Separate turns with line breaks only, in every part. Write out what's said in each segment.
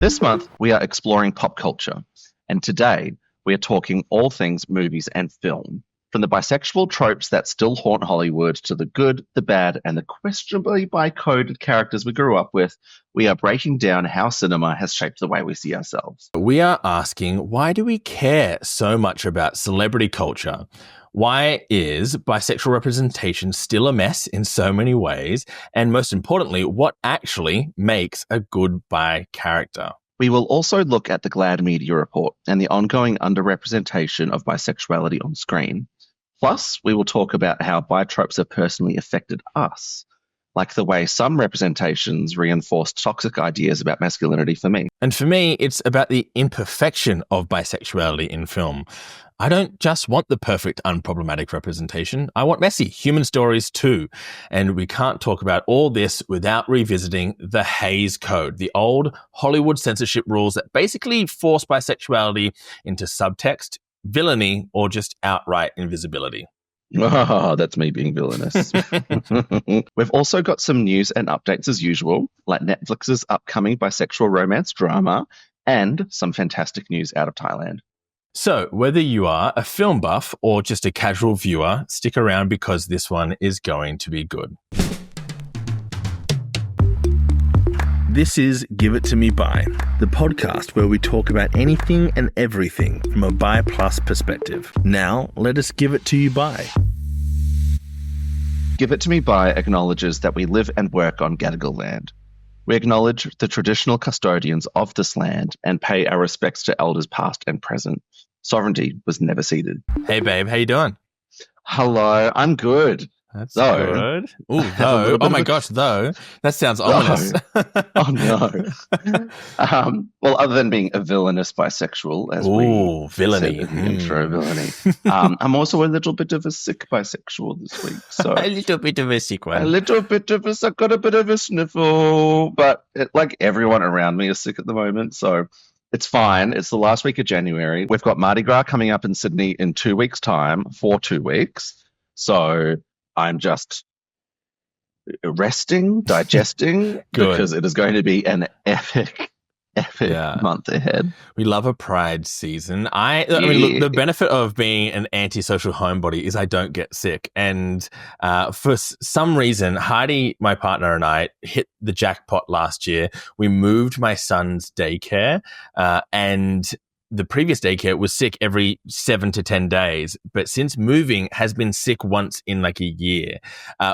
This month, we are exploring pop culture, and today we are talking all things movies and film. From the bisexual tropes that still haunt Hollywood to the good, the bad, and the questionably bi-coded characters we grew up with, we are breaking down how cinema has shaped the way we see ourselves.
We are asking, why do we care so much about celebrity culture? Why is bisexual representation still a mess in so many ways? And most importantly, what actually makes a good bi character?
We will also look at the GLAAD Media Report and the ongoing underrepresentation of bisexuality on screen. Plus, we will talk about how bi tropes have personally affected us, like the way some representations reinforce toxic ideas about masculinity for me.
And for me, it's about the imperfection of bisexuality in film. I don't just want the perfect, unproblematic representation. I want messy human stories too. And we can't talk about all this without revisiting the Hays Code, the old Hollywood censorship rules that basically force bisexuality into subtext, villainy, or just outright invisibility.
Oh, that's me being villainous. We've also got some news and updates as usual, like Netflix's upcoming bisexual romance drama and some fantastic news out of Thailand.
So, whether you are a film buff or just a casual viewer, stick around because this one is going to be good. This is Give It To Me Bi, the podcast where we talk about anything and everything from a bi plus perspective. Now, let us give it to you bi.
Give It To Me Bi acknowledges that we live and work on Gadigal land. We acknowledge the traditional custodians of this land and pay our respects to elders past and present. Sovereignty was never ceded.
Hey, babe, how you doing?
Hello, I'm good.
That's good. Ooh, though. Oh my gosh, though. That sounds ominous.
Oh no. Well, other than being a villainous bisexual, as we
villainy.
said in the intro, villainy. I'm also a little bit of a sick bisexual this week. So
a little bit of a sick one.
I got a bit of a sniffle, but like everyone around me is sick at the moment, so it's fine. It's the last week of January. We've got Mardi Gras coming up in Sydney in 2 weeks' time, for 2 weeks. So I'm just resting, digesting, because it is going to be an epic month ahead.
We love a pride season. I mean, look, the benefit of being an antisocial homebody is I don't get sick. And for some reason, Heidi, my partner, and I hit the jackpot last year. We moved my son's daycare and the previous daycare was sick every 7 to 10 days, but since moving has been sick once in like a year,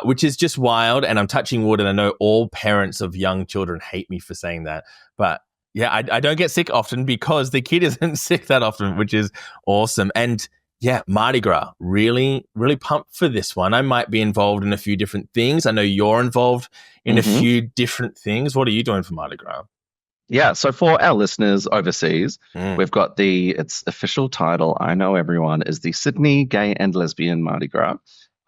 which is just wild. And I'm touching wood, and I know all parents of young children hate me for saying that, but yeah, I don't get sick often because the kid isn't sick that often, which is awesome. And yeah, Mardi Gras, really, really pumped for this one. I might be involved in a few different things. I know you're involved in a few different things. What are you doing for Mardi Gras?
Yeah, so for our listeners overseas, we've got its official title, I know everyone, is the Sydney Gay and Lesbian Mardi Gras.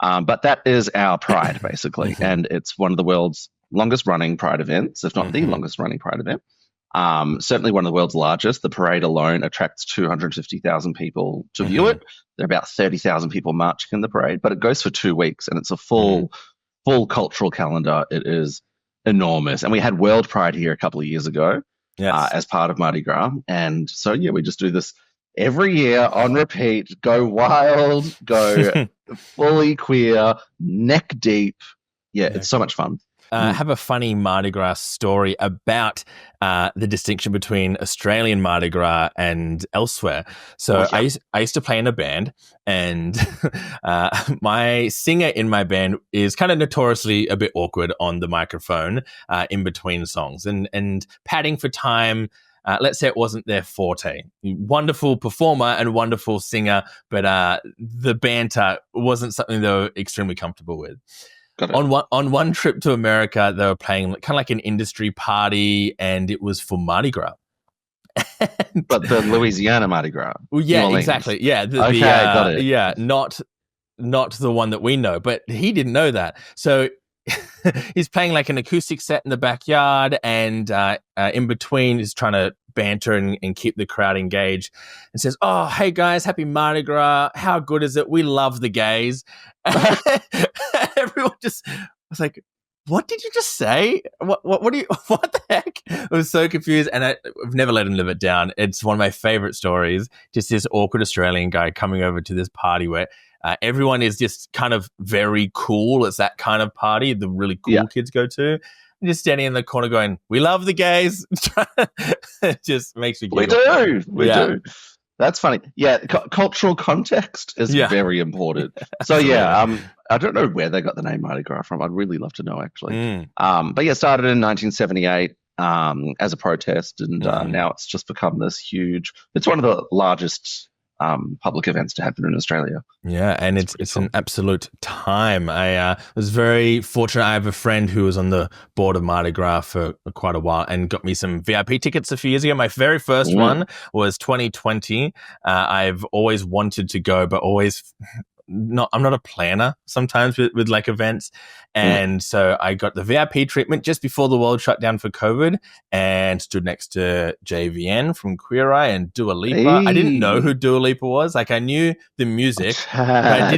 But that is our pride, basically. And it's one of the world's longest running pride events, if not the longest running pride event. Certainly one of the world's largest. The parade alone attracts 250,000 people to view it. There are about 30,000 people marching in the parade, but it goes for 2 weeks and it's a full cultural calendar. It is enormous. And we had World Pride here a couple of years ago as part of Mardi Gras. And so, yeah, we just do this every year on repeat, go wild, go fully queer, neck deep. Yeah, it's so much fun.
Have a funny Mardi Gras story about the distinction between Australian Mardi Gras and elsewhere. So I used to play in a band, and my singer in my band is kind of notoriously a bit awkward on the microphone in between songs, and padding for time. Let's say it wasn't their forte. Wonderful performer and wonderful singer, but the banter wasn't something they were extremely comfortable with. On one trip to America, they were playing kind of like an industry party, and it was for Mardi Gras.
But the Louisiana Mardi Gras.
Well, yeah, exactly. Yeah,
got it.
Yeah, not the one that we know, but he didn't know that. So he's playing like an acoustic set in the backyard, and in between is trying to banter and keep the crowd engaged, and says, "Oh, hey guys, happy Mardi Gras. How good is it? We love the gays." Everyone just was like, what did you just say? What the heck? I was so confused, and I've never let him live it down. It's one of my favorite stories. Just this awkward Australian guy coming over to this party where everyone is just kind of very cool. It's that kind of party the really cool kids go to. Just standing in the corner going, "We love the gays." It just makes me giggle.
We do. That's funny. Yeah, cultural context is very important. So I don't know where they got the name Mardi Gras from. I'd really love to know, actually. But yeah, started in 1978 as a protest, and now it's just become this huge. It's one of the largest public events to happen in Australia.
Yeah, and it's an absolute time. I was very fortunate. I have a friend who was on the board of Mardi Gras for quite a while and got me some VIP tickets a few years ago. My very first one was 2020. I've always wanted to go, but always I'm not a planner sometimes with like events. And so I got the VIP treatment just before the world shut down for COVID and stood next to JVN from Queer Eye and Dua Lipa.
Hey.
I didn't know who Dua Lipa was. Like, I knew the music, but I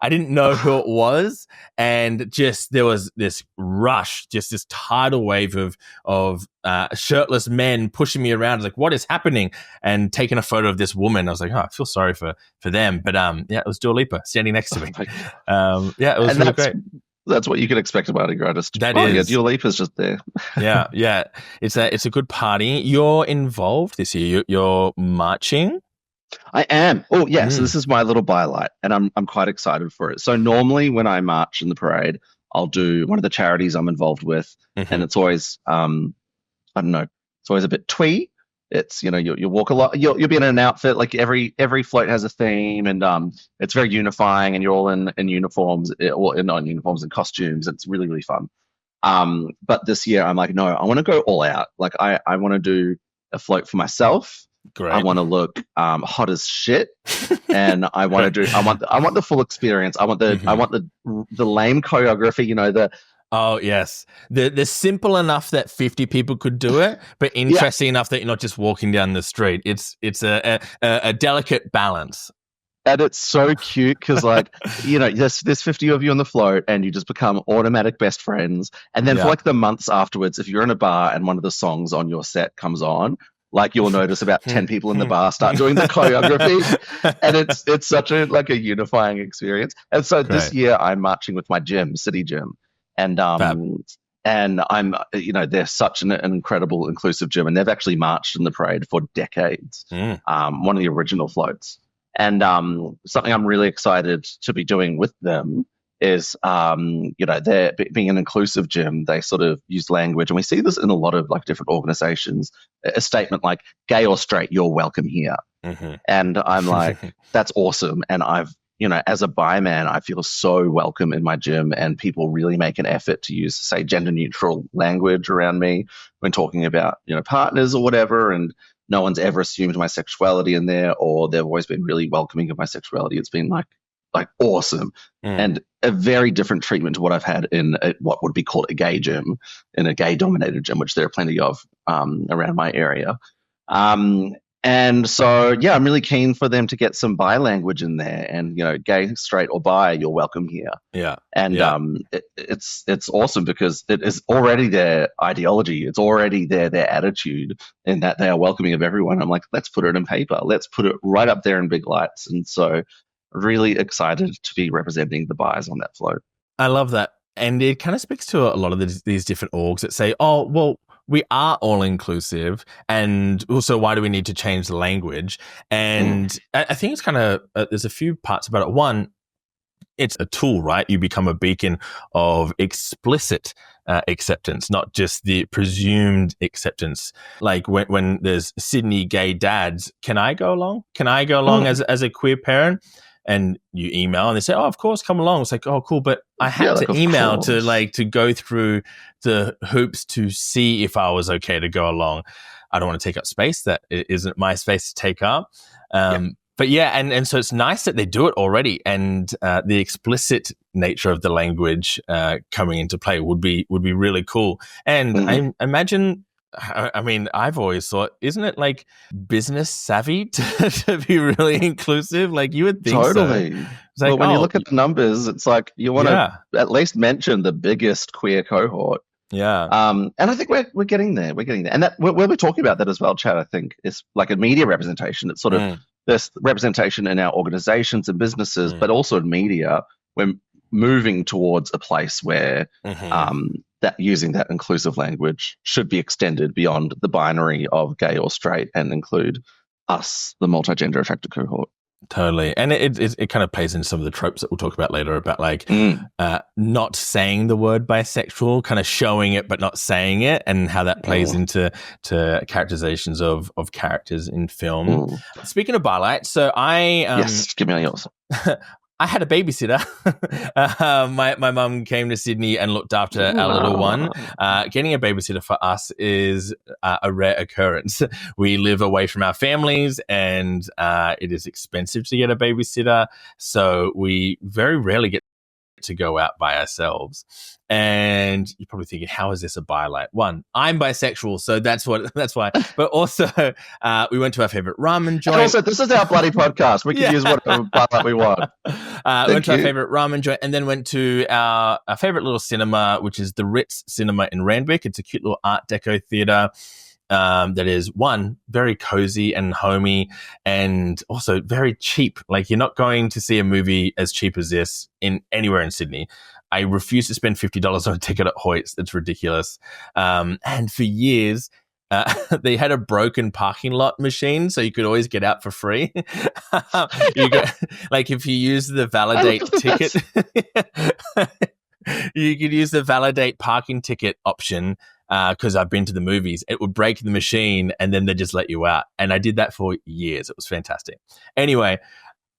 didn't know who it was. And just there was this rush, just this tidal wave of shirtless men pushing me around. I was like, what is happening? And taking a photo of this woman. I was like, I feel sorry for them. But it was Dua Lipa standing next to me. It was really great.
That's what you can expect about Mardi Gras. Dua Lipa's just there.
yeah. It's a good party. You're involved this year. You're marching.
I am. Oh, yeah. So this is my little bylight, and I'm quite excited for it. So normally when I march in the parade, I'll do one of the charities I'm involved with, and it's always I don't know. It's always a bit twee. It's, you walk a lot. You'll be in an outfit, like every float has a theme, and it's very unifying, and you're all in uniforms, or not in uniforms, in costumes. It's really, really fun. But this year I'm like, no, I want to go all out. Like I want to do a float for myself.
Great.
I want to look hot as shit, and I want the full experience. I want the lame choreography.
Oh, yes. They're simple enough that 50 people could do it, but interesting enough that you're not just walking down the street. It's a delicate balance.
And it's so cute because, like, there's 50 of you on the float and you just become automatic best friends. And then for like the months afterwards, if you're in a bar and one of the songs on your set comes on, like, you'll notice about 10 people in the bar start doing the choreography, and it's such a unifying experience. And so this year I'm marching with my gym, City Gym. And I'm, they're such an incredible inclusive gym, and they've actually marched in the parade for decades. One of the original floats, and something I'm really excited to be doing with them is, they're being an inclusive gym. They sort of use language, and we see this in a lot of like different organizations. A statement like "gay or straight, you're welcome here," and I'm like, that's awesome. And I've as a bi man, I feel so welcome in my gym, and people really make an effort to use, say, gender neutral language around me when talking about, partners or whatever. And no one's ever assumed my sexuality in there, or they've always been really welcoming of my sexuality. It's been like awesome, and a very different treatment to what I've had in what would be called a gay gym, in a gay dominated gym, which there are plenty of around my area. And so, I'm really keen for them to get some bi language in there, and, gay, straight, or bi, you're welcome here.
Yeah.
And it's awesome because it is already their ideology. It's already their attitude, in that they are welcoming of everyone. I'm like, let's put it in paper. Let's put it right up there in big lights. And so really excited to be representing the bis on that float.
I love that. And it kind of speaks to a lot of these different orgs that say, oh, well, we are all inclusive, and also why do we need to change the language? And I think it's kind of, there's a few parts about it. One, it's a tool, right? You become a beacon of explicit acceptance, not just the presumed acceptance. Like when there's Sydney gay dads, can I go along? Can I go along as a queer parent? And you email and they say, oh, of course, come along. It's like, oh, cool. But I had to email to go through the hoops to see if I was okay to go along. I don't want to take up space that isn't my space to take up. But and so it's nice that they do it already. And the explicit nature of the language coming into play would be really cool. And I imagine I mean, I've always thought, isn't it like business savvy to be really inclusive? Like you would think so.
Totally.
It's like,
Well, when you look at the numbers, it's like you want to at least mention the biggest queer cohort.
Yeah.
And I think we're getting there. We're getting there. And that we're talking about that as well, Chad, I think, is like a media representation. It's sort of this representation in our organizations and businesses, but also in media. We're moving towards a place where that using that inclusive language should be extended beyond the binary of gay or straight and include us, the multigender attracted cohort.
Totally. And it kind of plays into some of the tropes that we'll talk about later about like not saying the word bisexual, kind of showing it but not saying it, and how that plays into characterizations of characters in film. Speaking of bylight, so
yes, give me yours.
I had a babysitter. My mum came to Sydney and looked after our little one. Getting a babysitter for us is a rare occurrence. We live away from our families, and it is expensive to get a babysitter. So we very rarely get to go out by ourselves. And you're probably thinking, how is this a bylight? One, I'm bisexual, so that's why. But also, we went to our favorite ramen joint.
And also, this is our bloody podcast. We can use whatever bylight we want.
Went to our favorite ramen joint, and then went to our favorite little cinema, which is the Ritz Cinema in Randwick. It's a cute little Art Deco theater. That is, one, very cozy and homey, and also very cheap. Like, you're not going to see a movie as cheap as this anywhere in Sydney. I refuse to spend $50 on a ticket at Hoyt's. That's ridiculous. And for years, they had a broken parking lot machine, so you could always get out for free. Like, if you use the validate ticket, you could use the validate parking ticket option. Because I've been to the movies, it would break the machine and then they just let you out. And I did that for years. It was fantastic. Anyway,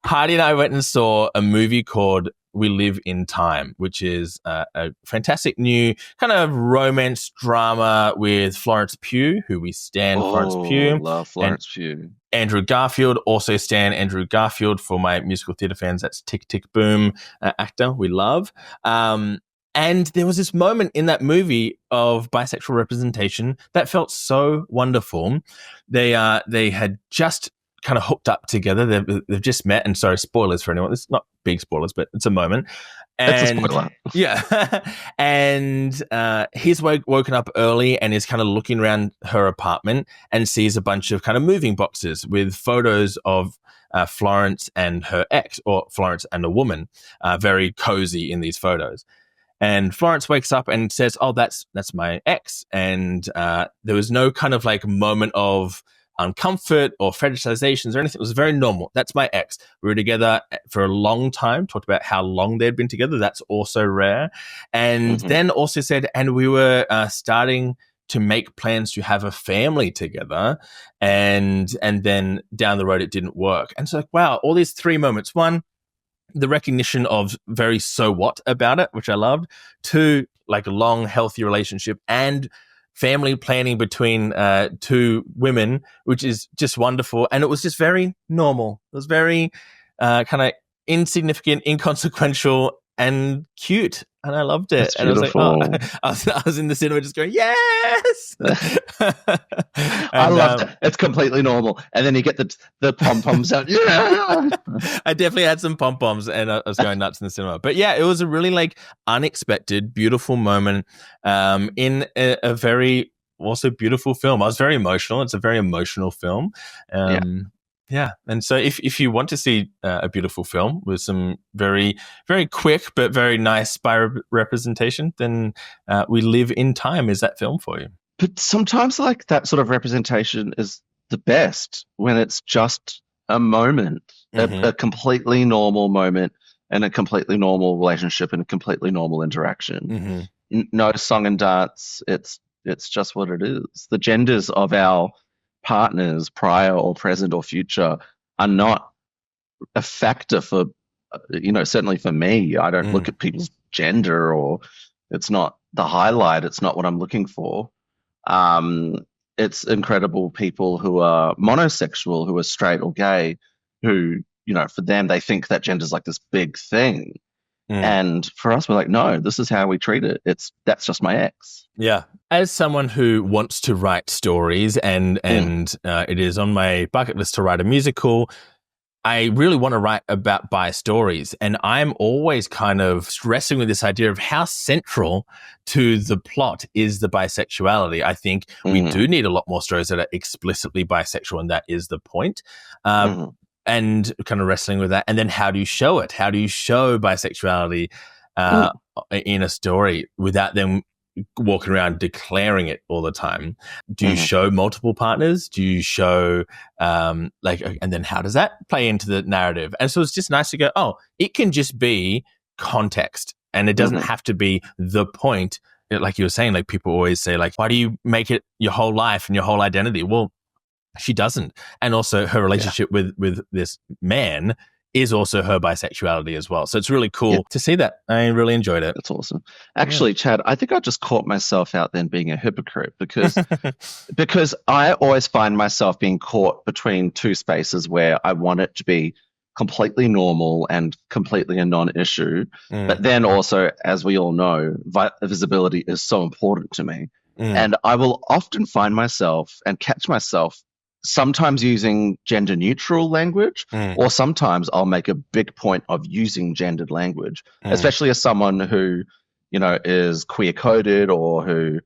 Heidi and I went and saw a movie called We Live in Time, which is a fantastic new kind of romance drama with Florence Pugh, who we stan. Florence Pugh.
Love Florence Pugh.
Andrew Garfield, also stan Andrew Garfield. For my musical theatre fans, that's Tick, Tick, Boom actor we love. And there was this moment in that movie of bisexual representation that felt so wonderful. They had just kind of hooked up together. They've just met. And sorry, spoilers for anyone. It's not big spoilers, but it's a moment. And,
it's a spoiler.
Yeah. And he's woken up early and is kind of looking around her apartment and sees a bunch of kind of moving boxes with photos of Florence and her ex, or Florence and a woman, very cozy in these photos. And Florence wakes up and says, "Oh, that's my ex." And there was no kind of like moment of uncomfort or fetishizations or anything. It was very normal. That's my ex. We were together for a long time, talked about how long they'd been together. That's also rare. And then also said, and we were starting to make plans to have a family together. And then down the road, it didn't work. And so, wow, all these three moments. One, the recognition of very so what about it, which I loved. Two, like a long, healthy relationship and family planning between two women, which is just wonderful. And it was just very normal. It was very kind of insignificant, inconsequential, and cute. And I loved it.
That's
and
beautiful.
I was like, I was in the cinema just going, yes!
I love it. It's completely normal. And then you get the pom-poms out. Yeah!
I definitely had some pom-poms and I was going nuts in the cinema. But yeah, it was a really like unexpected, beautiful moment in a very also beautiful film. I was very emotional. It's a very emotional film. Yeah. And so if you want to see a beautiful film with some very, very quick but very nice representation, then We Live in Time is that film for you.
But sometimes like that sort of representation is the best when it's just a moment, a completely normal moment and a completely normal relationship and a completely normal interaction. No song and dance. It's just what it is. The genders of our partners, prior or present or future, are not a factor for, certainly for me. I don't look at people's gender, or it's not the highlight. It's not what I'm looking for. It's incredible people who are monosexual, who are straight or gay, who, for them, they think that gender is like this big thing. And for us, we're like, no, this is how we treat it. That's just my ex.
Yeah. As someone who wants to write stories and it is on my bucket list to write a musical, I really want to write about bi stories. And I'm always kind of wrestling with this idea of how central to the plot is the bisexuality. I think we do need a lot more stories that are explicitly bisexual, and that is the point. And kind of wrestling with that. And then how do you show it? How do you show bisexuality in a story without them walking around declaring it all the time? Do you show multiple partners? Do you show and then how does that play into the narrative? And so it's just nice to go, oh, it can just be context, and it doesn't have to be the point. Like you were saying, like people always say, like, why do you make it your whole life and your whole identity? Well, she doesn't. And also her relationship with this man is also her bisexuality as well. So it's really cool to see that. I really enjoyed it.
That's awesome. Actually, Chad, I think I just caught myself out then being a hypocrite because I always find myself being caught between two spaces where I want it to be completely normal and completely a non-issue. But then also, as we all know, visibility is so important to me. And I will often find myself and catch myself sometimes using gender neutral language, or sometimes I'll make a big point of using gendered language, especially as someone who, is queer coded, or who,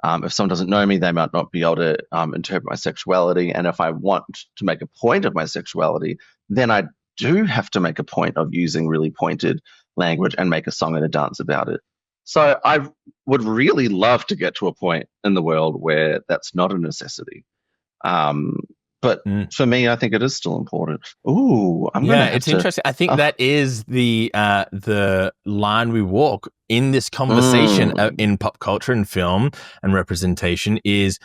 if someone doesn't know me, they might not be able to interpret my sexuality. And if I want to make a point of my sexuality, then I do have to make a point of using really pointed language and make a song and a dance about it. So I would really love to get to a point in the world where that's not a necessity. But for me, I think it is still important. Ooh,
it's interesting. I think that is the line we walk in this conversation in pop culture and film and representation is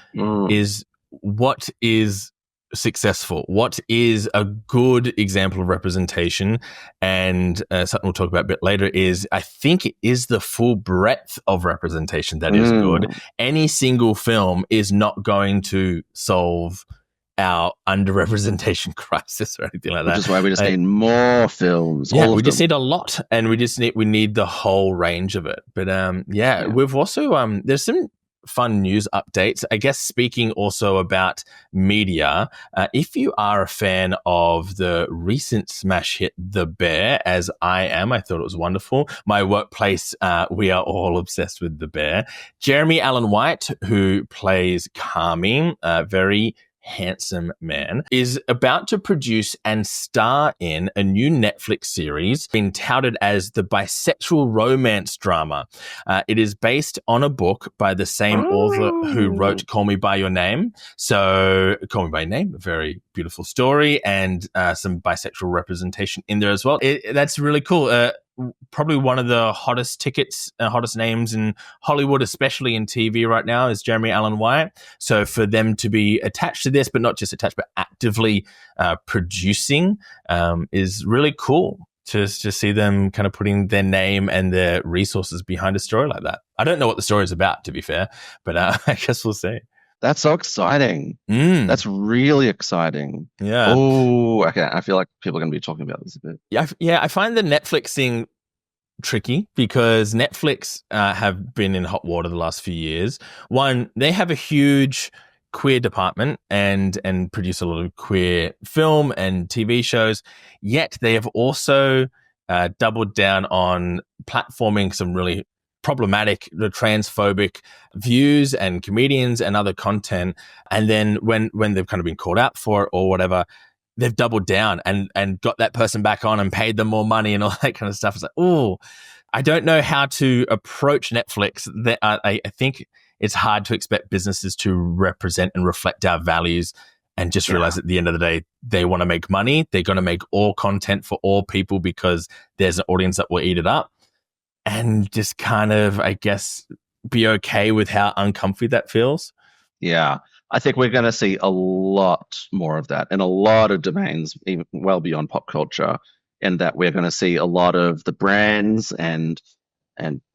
what is successful, what is a good example of representation, and something we'll talk about a bit later is, I think it is the full breadth of representation that is good. Any single film is not going to solve our underrepresentation crisis or anything like that.
Which is why we just need more films.
Yeah, we just need a lot, and we need the whole range of it. But we've also there's some fun news updates. I guess speaking also about media, if you are a fan of the recent smash hit The Bear, as I am, I thought it was wonderful. My workplace, we are all obsessed with The Bear. Jeremy Allen White, who plays Carmy, very handsome man, is about to produce and star in a new Netflix series being touted as the bisexual romance drama. It is based on a book by the same author who wrote Call Me By Your Name. So Call Me By Your Name, a very beautiful story, and some bisexual representation in there as well. That's really cool. Probably one of the hottest names in Hollywood, especially in TV right now, is Jeremy Allen White. So for them to be attached to this, but not just attached, but actively producing, is really cool to see them kind of putting their name and their resources behind a story like that. I don't know what the story is about, to be fair, but I guess we'll see.
That's so exciting. That's really exciting.
Yeah.
Oh, okay. I feel like people are going to be talking about this a bit.
I find the Netflix thing tricky because Netflix have been in hot water the last few years. One, they have a huge queer department and produce a lot of queer film and TV shows, yet they have also doubled down on platforming some really problematic, the transphobic views and comedians and other content. And then when they've kind of been called out for it or whatever, they've doubled down and got that person back on and paid them more money and all that kind of stuff. It's like, oh, I don't know how to approach Netflix. I think it's hard to expect businesses to represent and reflect our values and just realize at the end of the day, they want to make money. They're going to make all content for all people because there's an audience that will eat it up. And just kind of, I guess, be okay with how uncomfy that feels.
Yeah, I think we're going to see a lot more of that in a lot of domains, even well beyond pop culture, in that we're going to see a lot of the brands and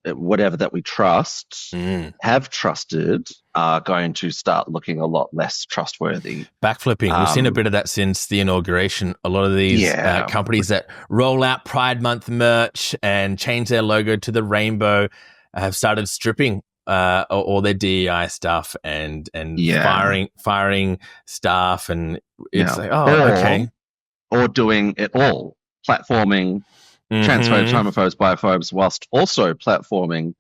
whatever that we trust, have trusted, are going to start looking a lot less trustworthy.
Backflipping. We've seen a bit of that since the inauguration. A lot of these companies that roll out Pride Month merch and change their logo to the rainbow have started stripping all their DEI stuff and firing staff, and it's like, okay.
Or doing it all, platforming transphobes, homophobes, biphobes, whilst also platforming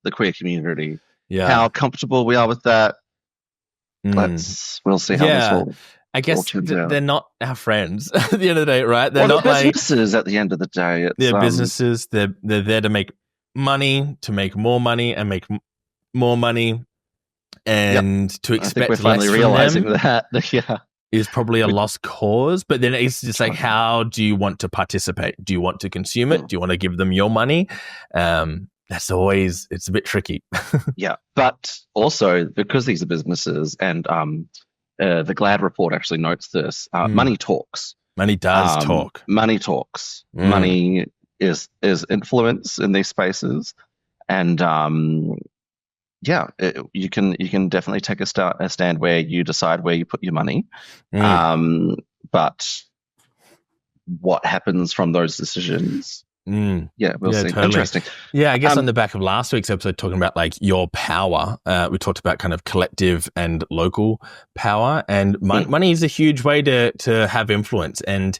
the queer community.
Yeah.
How comfortable we are with that, we'll see how this will.
I guess they're not our friends at the end of the day, right? They're not
businesses at the end of the day.
They're businesses. They're there to make money, to make more money, and make more money, and to expect
we're finally realizing that.
Is probably a lost cause. But then it's just like, how do you want to participate? Do you want to consume it? Do you want to give them your money? It's a bit tricky.
Yeah, but also because these are businesses, and the GLAAD report actually notes this, money talks.
Money does talk.
Money talks. Money is influence in these spaces. And you can definitely take a stand where you decide where you put your money. But what happens from those decisions? We'll see.
Totally.
Interesting.
Yeah, I guess on the back of last week's episode, talking about like your power, we talked about kind of collective and local power, and money is a huge way to have influence. And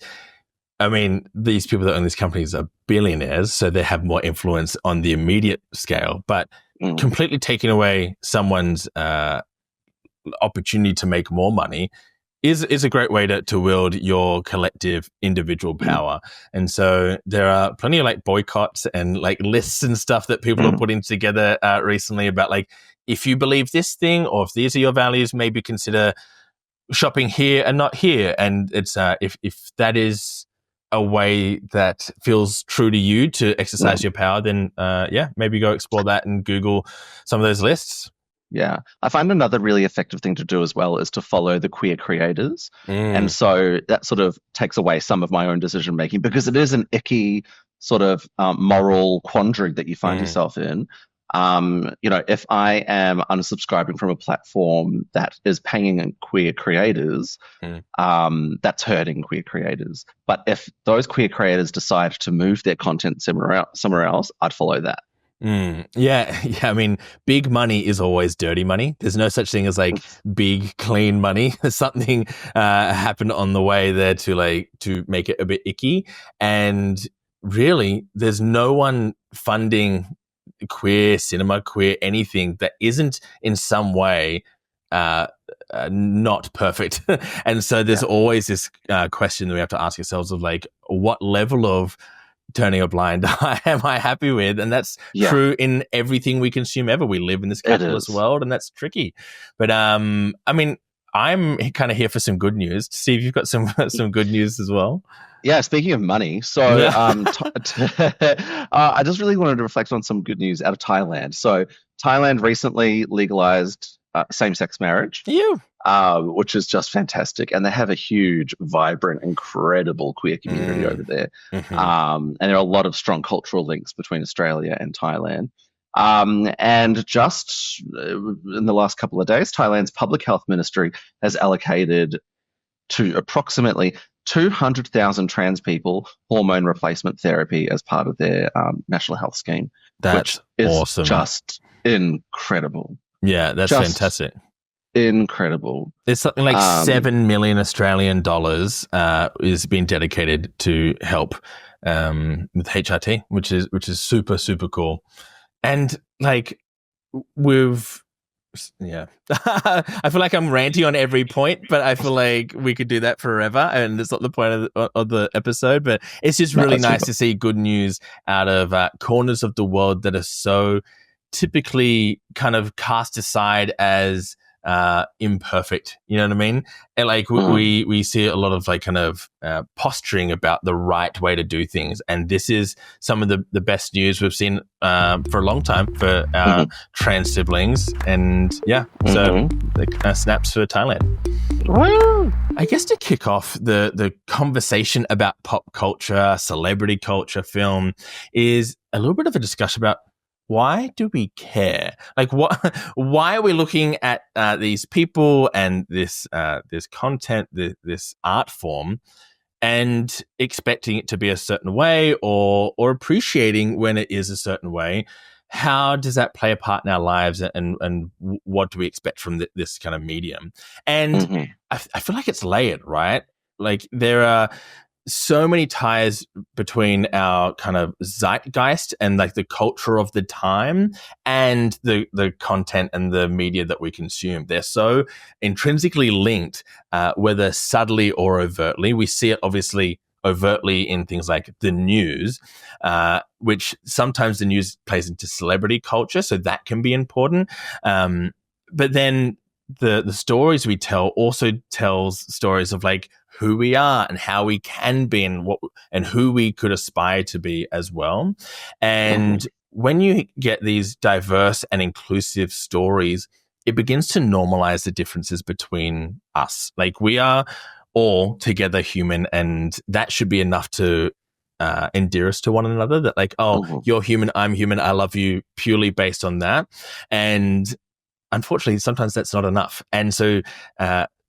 I mean, these people that own these companies are billionaires, so they have more influence on the immediate scale, but completely taking away someone's opportunity to make more money is a great way to wield your collective individual power. And so there are plenty of like boycotts and like lists and stuff that people are putting together recently about like, if you believe this thing, or if these are your values, maybe consider shopping here and not here. And it's if that is a way that feels true to you to exercise your power, then maybe go explore that and Google some of those lists.
Yeah. I find another really effective thing to do as well is to follow the queer creators. And so that sort of takes away some of my own decision making, because it is an icky sort of moral quandary that you find yourself in. If I am unsubscribing from a platform that is paying queer creators, that's hurting queer creators. But if those queer creators decide to move their content somewhere else, I'd follow that.
Yeah. I mean, big money is always dirty money. There's no such thing as like big clean money. Something happened on the way there to make it a bit icky. And really, there's no one funding queer cinema, queer anything that isn't in some way not perfect. And so there's always this question that we have to ask ourselves of like, what level of turning a blind eye am I happy with? And that's true in everything we consume ever. We live in this capitalist world, and that's tricky. But I mean, I'm kind of here for some good news. Steve, you've got some good news as well.
Yeah, speaking of money, so I just really wanted to reflect on some good news out of Thailand. So Thailand recently legalized same-sex marriage, which is just fantastic. And they have a huge, vibrant, incredible queer community over there. And there are a lot of strong cultural links between Australia and Thailand. And just in the last couple of days, Thailand's public health ministry has allocated to approximately 200,000 trans people hormone replacement therapy as part of their national health scheme.
That's awesome.
Just incredible.
Yeah, that's fantastic.
Incredible.
There's something like 7 million Australian dollars is being dedicated to help with HRT, which is super, super cool. And like I feel like I'm ranty on every point, but I feel like we could do that forever, and it's not the point of the episode. But it's just really nice to see good news out of corners of the world that are so typically kind of cast aside as imperfect, you know what I mean? And like we see a lot of like kind of posturing about the right way to do things, and this is some of the best news we've seen for a long time for our trans siblings. And so snaps for Thailand.
Woo!
I guess to kick off the conversation about pop culture, celebrity culture, film, is a little bit of a discussion about why do we care? Like, what? Why are we looking at these people and this content, this art form, and expecting it to be a certain way, or appreciating when it is a certain way? How does that play a part in our lives, and what do we expect from this kind of medium? And I feel like it's layered, right? Like, there are so many ties between our kind of zeitgeist and like the culture of the time and the content and the media that we consume. They're so intrinsically linked, whether subtly or overtly. We see it obviously overtly in things like the news, which sometimes the news plays into celebrity culture, so that can be important. But then the stories we tell also tells stories of like who we are and how we can be and who we could aspire to be as well. And when you get these diverse and inclusive stories, it begins to normalize the differences between us. Like, we are all together human, and that should be enough to endear us to one another. That like, oh, you're human, I'm human, I love you, purely based on that. And unfortunately, sometimes that's not enough. And so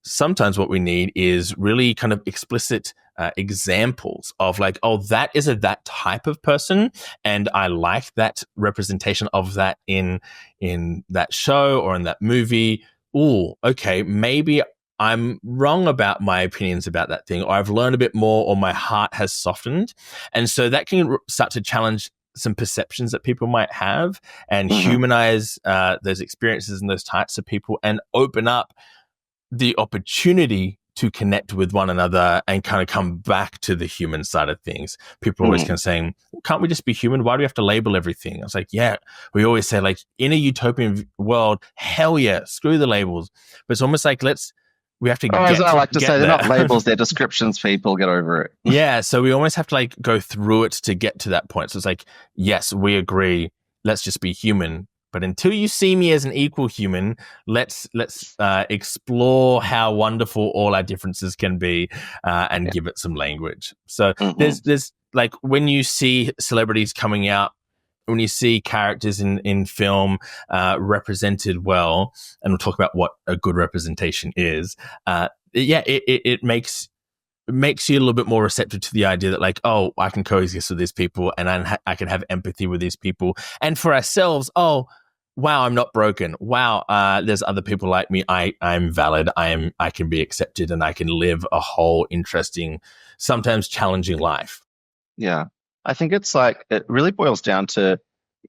sometimes what we need is really kind of explicit examples of like, oh, that is that type of person, and I like that representation of that in that show or in that movie. Oh, okay, maybe I'm wrong about my opinions about that thing, or I've learned a bit more, or my heart has softened. And so that can start to challenge some perceptions that people might have, and humanize those experiences and those types of people, and open up the opportunity to connect with one another and kind of come back to the human side of things. People are always kind of saying, can't we just be human? Why do we have to label everything? I was like, yeah, we always say like, in a utopian world, hell yeah, screw the labels. But it's almost like we have to
as I like to say, they're not labels, they're descriptions, people. Get over it.
Yeah, so we almost have to like go through it to get to that point. So it's like, yes, we agree, let's just be human. But until you see me as an equal human, let's explore how wonderful all our differences can be, and give it some language. So there's like, when you see celebrities coming out, when you see characters in film represented well, and we'll talk about what a good representation is, it makes you a little bit more receptive to the idea that like, oh, I can coexist with these people, and I can have empathy with these people. And for ourselves, oh, wow, I'm not broken. Wow, there's other people like me. I'm valid. I can be accepted, and I can live a whole interesting, sometimes challenging life.
Yeah. I think it's like, it really boils down to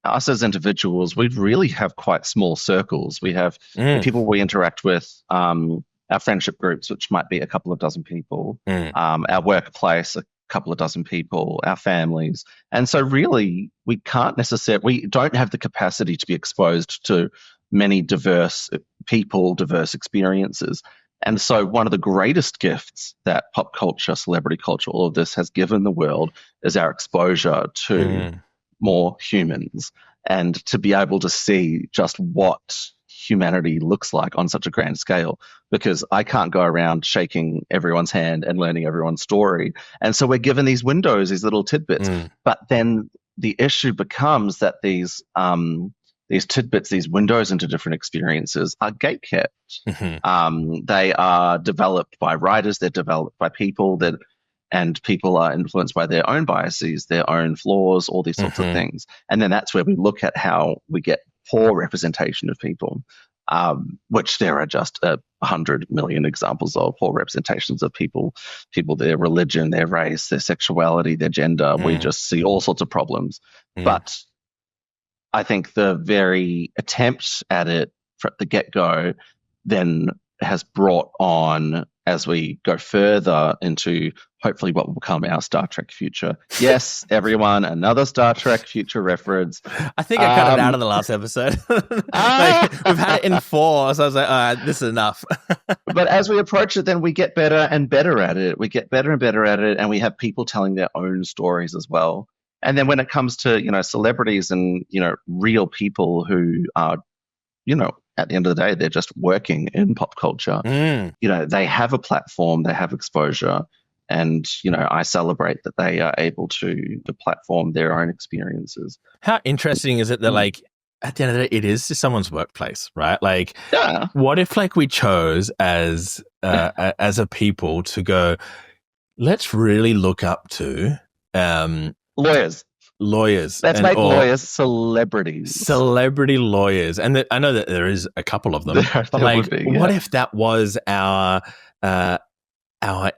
us as individuals. We really have quite small circles. We have the people we interact with, our friendship groups, which might be a couple of dozen people, our workplace, a couple of dozen people, our families. And so really, we don't have the capacity to be exposed to many diverse people, diverse experiences. And so one of the greatest gifts that pop culture, celebrity culture, all of this has given the world is our exposure to more humans, and to be able to see just what humanity looks like on such a grand scale, because I can't go around shaking everyone's hand and learning everyone's story. And so we're given these windows, these little tidbits. But then the issue becomes that these tidbits, these windows into different experiences, are gatekept. They are developed by writers, they're developed by people, and people are influenced by their own biases, their own flaws, all these sorts of things. And then that's where we look at how we get poor representation of people, which there are just 100 million examples of poor representations of people, their religion, their race, their sexuality, their gender. We just see all sorts of problems. But I think the very attempt at it from the get-go then has brought on, as we go further into hopefully what will become our Star Trek future. Yes, everyone, another Star Trek future reference.
I think I cut it out of the last episode. Like, we've had it in 4, so I was like, all right, this is enough.
But as we approach it, then we get better and better at it. We get better and better at it, and we have people telling their own stories as well. And then when it comes to, celebrities and, real people who are, at the end of the day, they're just working in pop culture. They have a platform, they have exposure. And, I celebrate that they are able to platform their own experiences.
How interesting is it that, like, at the end of the day, it is just someone's workplace, right? Like,
yeah.
What if, like, we chose as a people to go, let's really look up to
lawyers. Let's make lawyers celebrities.
Celebrity lawyers. And I know that there is a couple of them. But like, what if that was our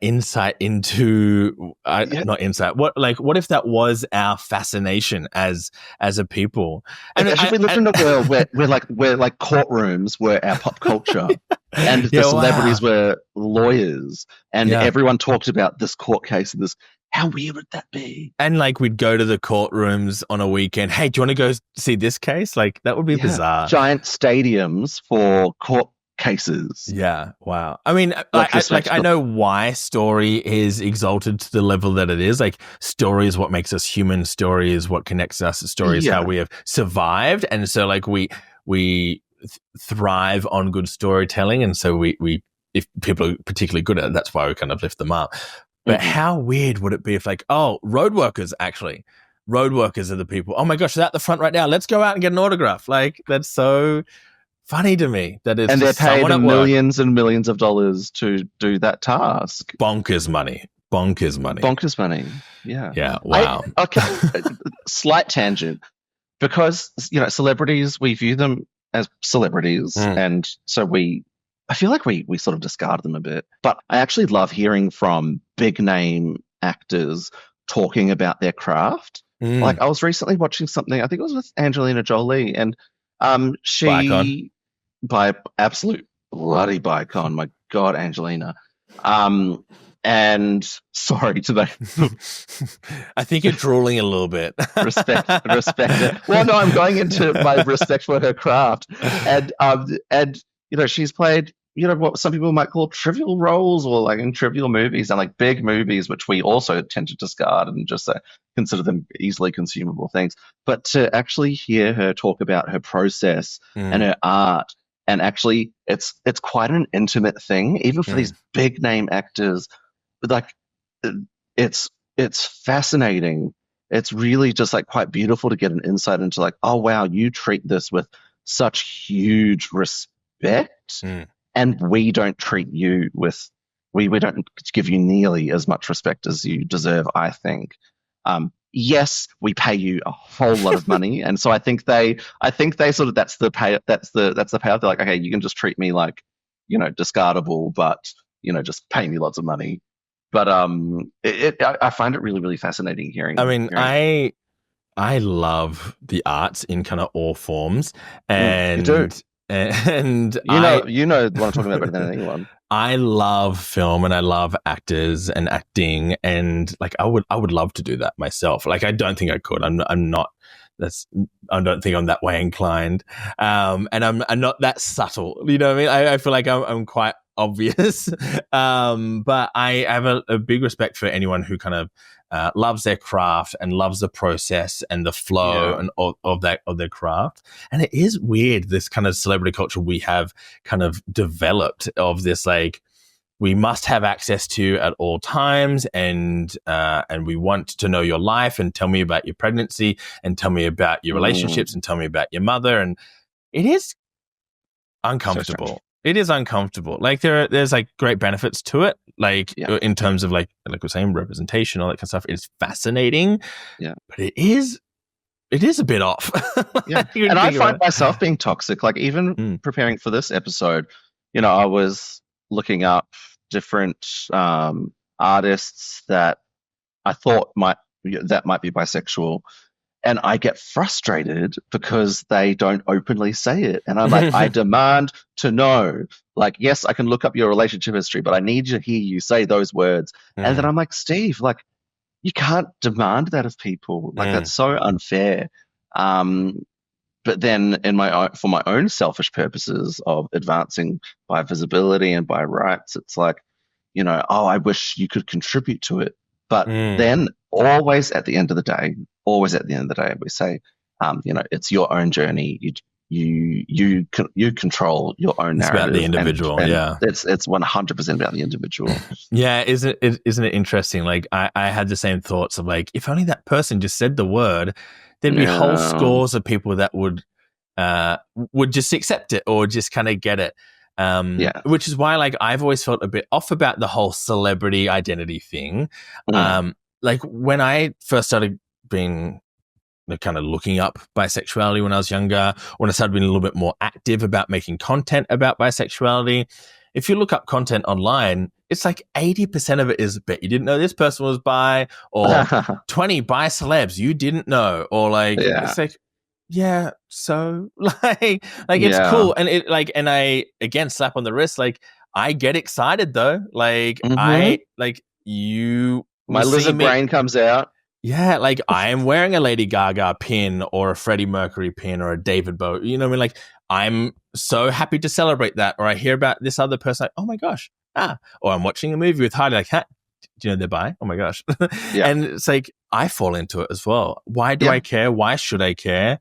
insight into not insight. What if that was our fascination as a people?
And we lived in a world where courtrooms were our pop culture, and the celebrities were lawyers, and everyone talked about this court case and this. How weird would that be?
And like, we'd go to the courtrooms on a weekend. Hey, do you want to go see this case? Like, that would be bizarre.
Giant stadiums for court cases.
Yeah. Wow. I mean, I know why story is exalted to the level that it is. Like, story is what makes us human. Story is what connects us. Story is how we have survived. And so, like, we thrive on good storytelling. And so we if people are particularly good at it, that's why we kind of lift them up. But how weird would it be if, like, road workers are the people. Oh my gosh, they're at the front right now. Let's go out and get an autograph. Like, that's so funny to me that it's,
and they're paid millions and millions of dollars to do that task.
Bonkers money.
Yeah.
Yeah. Wow.
Slight tangent, because celebrities, we view them as celebrities, and so I feel like we sort of discard them a bit. But I actually love hearing from big name actors talking about their craft. Like, I was recently watching something, I think it was with Angelina Jolie, and she, by absolute bloody bicon, my God, Angelina. And sorry to that.
I think you're drooling a little bit.
respect it. Well, no, I'm going into my respect for her craft, and she's played what some people might call trivial roles, or like in trivial movies and like big movies, which we also tend to discard and just consider them easily consumable things. But to actually hear her talk about her process and her art, and actually it's quite an intimate thing, even for these big name actors. Like, it's fascinating. It's really just like quite beautiful to get an insight into, like, oh wow, you treat this with such huge respect. And we don't treat you with, we don't give you nearly as much respect as you deserve, I think. Yes, we pay you a whole lot of money, and so I think they sort of, that's the payoff. They're like, okay, you can just treat me like, discardable, but just pay me lots of money. But I find it really, really fascinating hearing.
I mean, I love the arts in kind of all forms, and
you do. And you know what I'm talking about better than anyone.
I love film, and I love actors and acting, and like I would love to do that myself. Like, I don't think I could. I don't think I'm that way inclined. And I'm not that subtle. You know what I mean? I feel like I'm quite obvious. But I have a big respect for anyone who kind of loves their craft and loves the process and the flow and of their craft. And it is weird, this kind of celebrity culture we have kind of developed of this, like, we must have access to at all times, and we want to know your life, and tell me about your pregnancy, and tell me about your relationships, and tell me about your mother. And it is uncomfortable. It is uncomfortable. Like, there's like great benefits to it, like in terms of like we're saying, representation, all that kind of stuff. It's fascinating, but it is a bit off.
And I find myself being toxic. Like, even preparing for this episode, I was looking up different artists that I thought might be bisexual. And I get frustrated because they don't openly say it. And I'm like, I demand to know. Like, yes, I can look up your relationship history, but I need to hear you say those words. And then I'm like, Steve, like, you can't demand that of people. Like, that's so unfair. But then for my own selfish purposes of advancing by visibility and by rights, it's like, I wish you could contribute to it. But then always at the end of the day, we say, it's your own journey. you control your own
It's
narrative.
about the individual,
and
yeah.
It's 100% about the individual.
Yeah, isn't it interesting? Like I had the same thoughts of like, if only that person just said the word, there'd be whole scores of people that would just accept it or just kind of get it. Which is why like I've always felt a bit off about the whole celebrity identity thing. Like when I first started being kind of looking up bisexuality when I was younger, when I started being a little bit more active about making content about bisexuality, if you look up content online, it's like 80% of it is, bet you didn't know this person was bi, or 20 bi celebs you didn't know, or like, it's like, yeah, so like it's cool. And it like, and I, again, slap on the wrist, like I get excited though. Like I, like you,
my lizard brain comes out.
Yeah, like I am wearing a Lady Gaga pin or a Freddie Mercury pin or a David Bowie. You know what I mean? Like I'm so happy to celebrate that. Or I hear about this other person, like, oh my gosh, or I'm watching a movie with Heidi, like, do you know they're bi? Oh my gosh. And it's like I fall into it as well. Why do I care? Why should I care?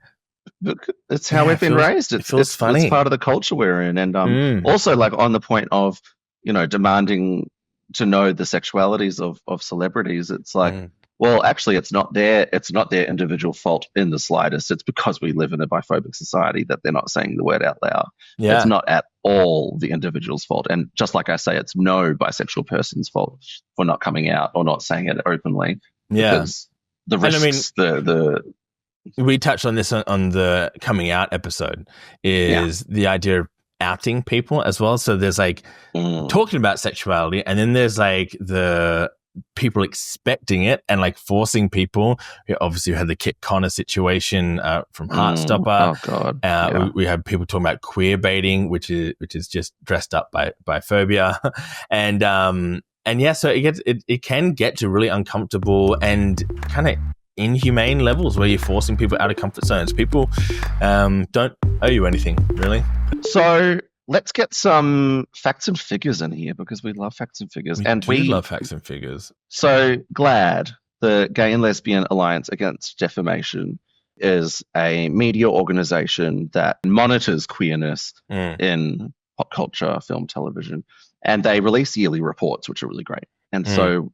It's how we've been raised. It's funny. It's part of the culture we're in, and also like on the point of demanding to know the sexualities of celebrities. It's like. Well, actually, it's not their individual fault in the slightest. It's because we live in a biphobic society that they're not saying the word out loud. Yeah. It's not at all the individual's fault. And just like I say, it's no bisexual person's fault for not coming out or not saying it openly. Yeah. Because the risks,
we touched on this on the coming out episode, is the idea of outing people as well. So there's like talking about sexuality, and then there's like the people expecting it and like forcing people. Obviously, we had the Kit Connor situation from Heartstopper.
Oh God!
We had people talking about queer baiting, which is just dressed up by phobia, and yeah, so it can get to really uncomfortable and kind of inhumane levels where you're forcing people out of comfort zones. People don't owe you anything, really.
So let's get some facts and figures in here because we love facts and figures.
We love facts and figures.
So GLAAD, the Gay and Lesbian Alliance Against Defamation, is a media organization that monitors queerness in pop culture, film, television, and they release yearly reports, which are really great. And so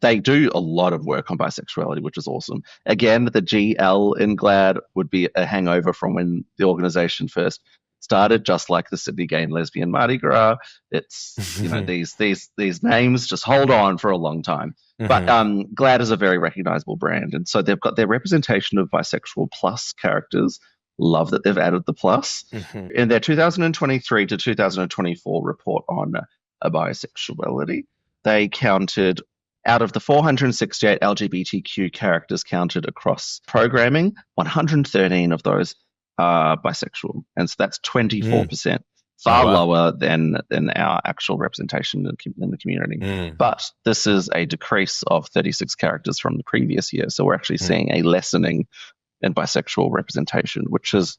they do a lot of work on bisexuality, which is awesome. Again, the GL in GLAAD would be a hangover from when the organization first started, just like the Sydney Gay and Lesbian Mardi Gras. It's these names just hold on for a long time. But GLAAD is a very recognizable brand, and so they've got their representation of bisexual plus characters. Love that they've added the plus in their 2023 to 2024 report on bisexuality. They counted, out of the 468 LGBTQ characters counted across programming, 113 of those are bisexual, and so that's 24%, far lower than our actual representation in the community. But this is a decrease of 36 characters from the previous year, so we're actually seeing a lessening in bisexual representation, which is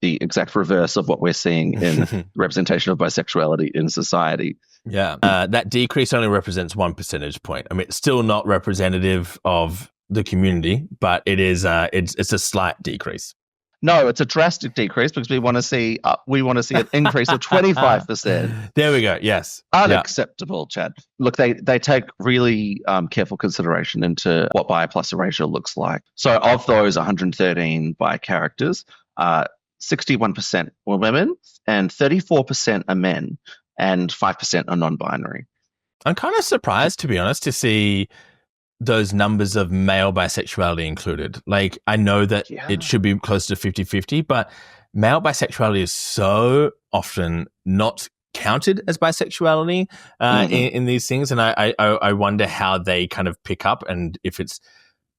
the exact reverse of what we're seeing in representation of bisexuality in society.
Yeah, that decrease only represents 1 percentage point. I mean, it's still not representative of the community, but it is. It's a slight decrease.
No, it's a drastic decrease because we want to see an increase of 25%.
There we go. Yes,
unacceptable, Chad. Look, they take really careful consideration into what bi plus erasure looks like. So, of those 113 bi characters, 61% were women, and 34% are men, and 5% are non-binary.
I'm kind of surprised, to be honest, to see those numbers of male bisexuality included. Like, I know that it should be close to 50-50, but male bisexuality is so often not counted as bisexuality in these things. And I wonder how they kind of pick up, and if it's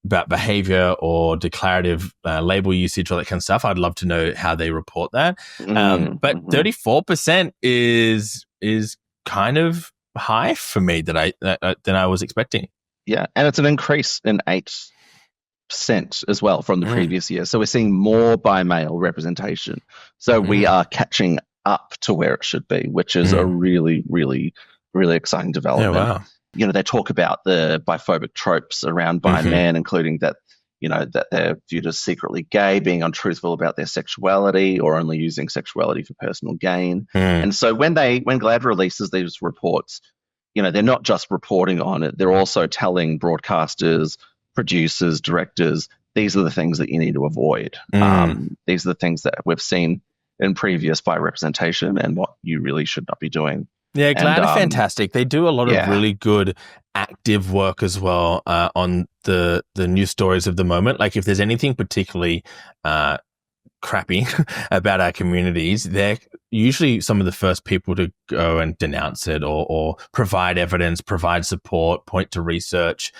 about behavior or declarative label usage, all that kind of stuff. I'd love to know how they report that. But 34% is kind of high for me than I was expecting.
Yeah, and it's an increase in 8% as well from the previous year. So we're seeing more bi male representation. So we are catching up to where it should be, which is a really, really, really exciting development.
Yeah, wow.
They talk about the biphobic tropes around bi men, including that that they're viewed as secretly gay, being untruthful about their sexuality, or only using sexuality for personal gain. And so when GLAAD releases these reports, they're not just reporting on it, they're also telling broadcasters, producers, directors, these are the things that you need to avoid. These are the things that we've seen in previous bi representation and what you really should not be doing.
Yeah, GLAAD are fantastic. They do a lot of really good active work as well on the news stories of the moment. Like if there's anything particularly crappy about our communities, they're usually some of the first people to go and denounce it or provide evidence, provide support, point to research,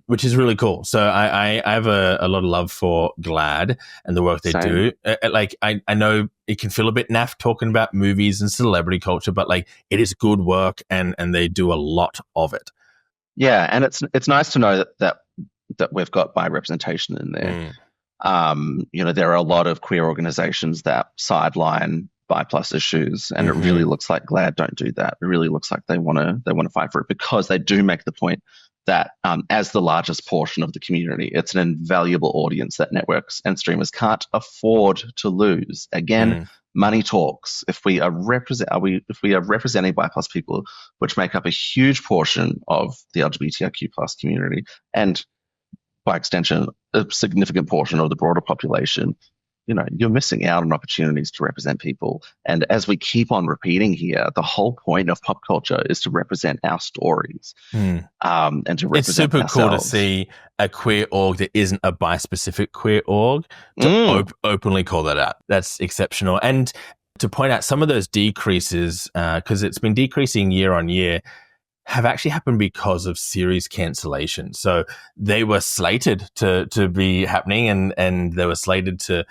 which is really cool. So I have a lot of love for GLAAD and the work they do. I know it can feel a bit naff talking about movies and celebrity culture, but like it is good work and they do a lot of it.
Yeah, and it's nice to know that we've got bi representation in there. There are a lot of queer organizations that sideline bi plus issues, and it really looks like GLAAD don't do that. It really looks like they want to fight for it, because they do make the point that as the largest portion of the community, it's an invaluable audience that networks and streamers can't afford to lose. Again, money talks. If we are representing bi plus people, which make up a huge portion of the LGBTIQ plus community, and by extension, a significant portion of the broader population, you're missing out on opportunities to represent people. And as we keep on repeating here, the whole point of pop culture is to represent our stories and to represent
It's super
ourselves.
cool to see a queer org that isn't a bi-specific queer org to openly call that out. That's exceptional. And to point out some of those decreases, because it's been decreasing year on year, have actually happened because of series cancellation. So they were slated to be happening and they were slated to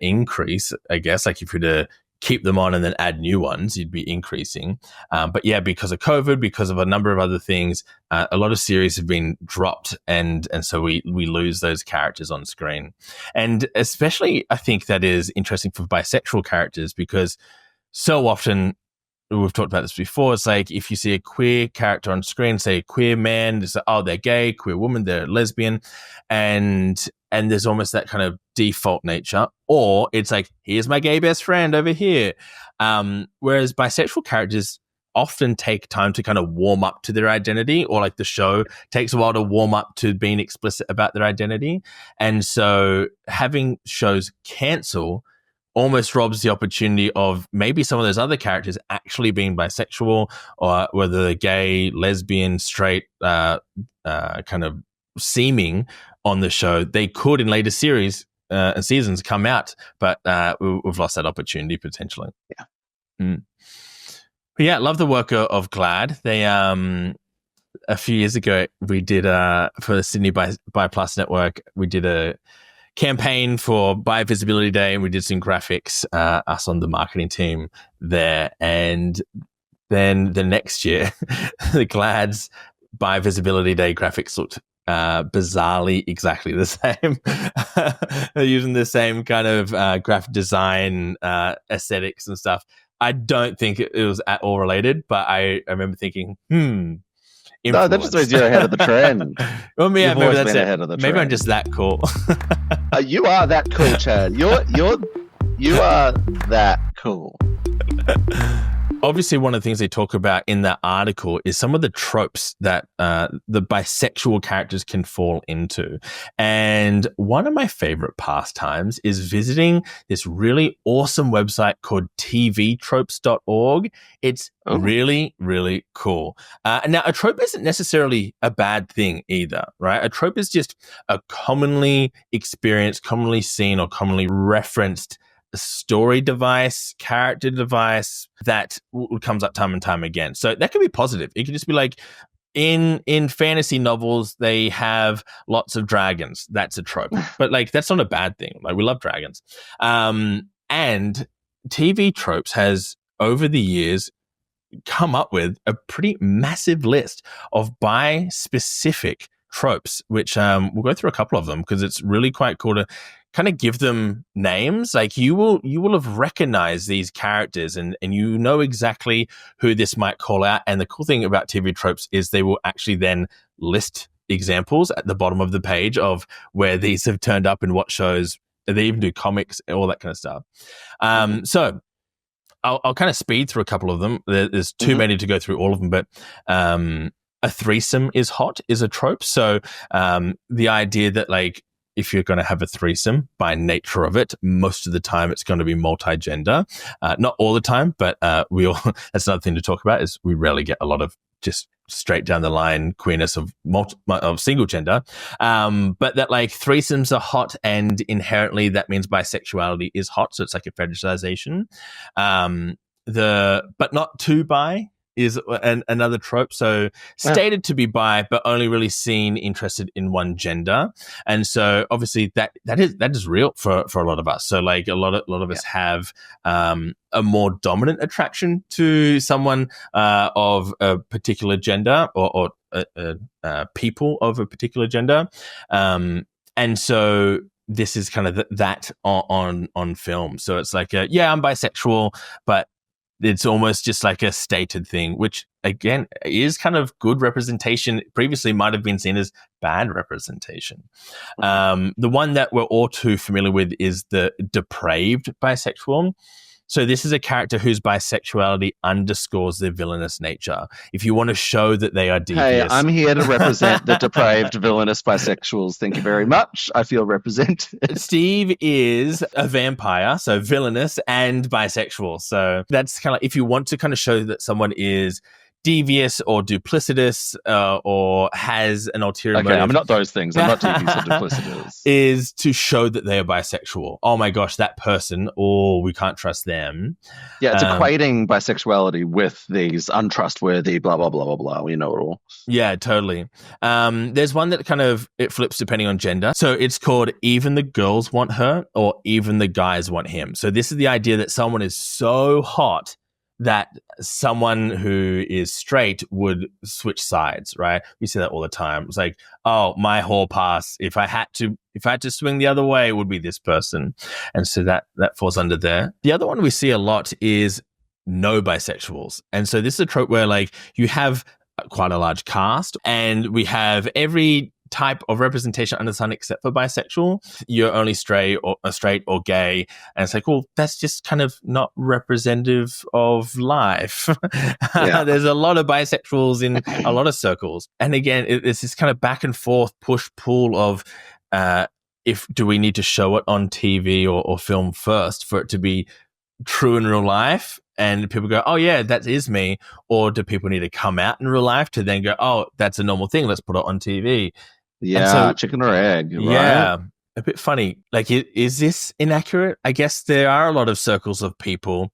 increase, I guess. Like if you were to keep them on and then add new ones, you'd be increasing. But yeah, because of COVID, because of a number of other things, a lot of series have been dropped and so we lose those characters on screen. And especially I think that is interesting for bisexual characters, because so often, we've talked about this before, it's like if you see a queer character on screen, say a queer man, it's like, oh, they're gay, queer woman, they're lesbian, and there's almost that kind of default nature. Or it's like, here's my gay best friend over here. Whereas bisexual characters often take time to kind of warm up to their identity, or like the show takes a while to warm up to being explicit about their identity. And so having shows cancel almost robs the opportunity of maybe some of those other characters actually being bisexual, or whether they're gay, lesbian, straight, kind of seeming on the show. They could in later series and seasons come out, but we've lost that opportunity potentially.
Yeah.
But yeah, love the work of GLAAD. They a few years ago we did for the Sydney Bi Plus Network, we did a campaign for Bi Visibility Day, and we did some graphics, us on the marketing team there. And then the next year, the GLAAD's Bi Visibility Day graphics looked bizarrely exactly the same. They're using the same kind of graphic design aesthetics and stuff. I don't think it was at all related, but I remember thinking,
no, that just means you're ahead of the trend.
Well, yeah,
You've
maybe
always
that's
been
it.
ahead of the
Maybe
trend.
I'm just that cool.
You are that cool, Chad. You are that cool.
Obviously, one of the things they talk about in that article is some of the tropes that the bisexual characters can fall into. And one of my favorite pastimes is visiting this really awesome website called tvtropes.org. It's really, really cool. Now, a trope isn't necessarily a bad thing either, right? A trope is just a commonly experienced, commonly seen, or commonly referenced story device, character device that comes up time and time again. So that could be positive. It could just be like, in fantasy novels, they have lots of dragons. That's a trope. But like, that's not a bad thing. Like, we love dragons. And TV Tropes has, over the years, come up with a pretty massive list of bi-specific tropes, which we'll go through a couple of them because it's really quite cool to kind of give them names. Like you will have recognized these characters and you know exactly who this might call out. And the cool thing about TV Tropes is they will actually then list examples at the bottom of the page of where these have turned up in what shows. They even do comics and all that kind of stuff. So I'll kind of speed through a couple of them. There's too many to go through all of them, but a threesome is hot is a trope. So the idea that like if you're going to have a threesome, by nature of it, most of the time it's going to be multi-gender. Not all the time, but that's another thing to talk about is we rarely get a lot of just straight down the line queerness of single gender. But that like threesomes are hot, and inherently that means bisexuality is hot. So it's like a fetishization. But not too bi is another trope. So stated to be bi, but only really seen interested in one gender. And so obviously that is real for a lot of us. So like a lot of us have a more dominant attraction to someone of a particular gender or people of a particular gender. And so this is kind of that on film. So it's like, I'm bisexual, but it's almost just like a stated thing, which again is kind of good representation. Previously might have been seen as bad representation. The one that we're all too familiar with is the depraved bisexual. So this is a character whose bisexuality underscores their villainous nature. If you want to show that they are devious.
Hey, I'm here to represent the depraved villainous bisexuals. Thank you very much. I feel represented.
Steve is a vampire, so villainous and bisexual. So that's kind of like if you want to kind of show that someone is devious or duplicitous or has an ulterior motive.
I'm not those things. I'm not devious or duplicitous.
Is to show that they are bisexual. Oh my gosh, that person, we can't trust them.
Yeah, it's equating bisexuality with these untrustworthy blah, blah, blah, blah, blah. We know it all.
Yeah, totally. There's one that kind of, it flips depending on gender. So it's called even the girls want her or even the guys want him. So this is the idea that someone is so hot that someone who is straight would switch sides, right? We see that all the time. It's like, oh, my hall pass. If I had to swing the other way, it would be this person. And so that falls under there. The other one we see a lot is no bisexuals. And so this is a trope where like you have quite a large cast and we have every type of representation under the sun except for bisexual. You're only straight or gay, and it's like, well, that's just kind of not representative of life. There's a lot of bisexuals in a lot of circles, and again, it's this kind of back and forth push pull of do we need to show it on TV or film first for it to be true in real life? And people go, oh yeah, that is me. Or do people need to come out in real life to then go, oh, that's a normal thing, let's put it on TV?
Yeah, so, chicken or egg, right?
Yeah, a bit funny. Like, is this inaccurate? I guess there are a lot of circles of people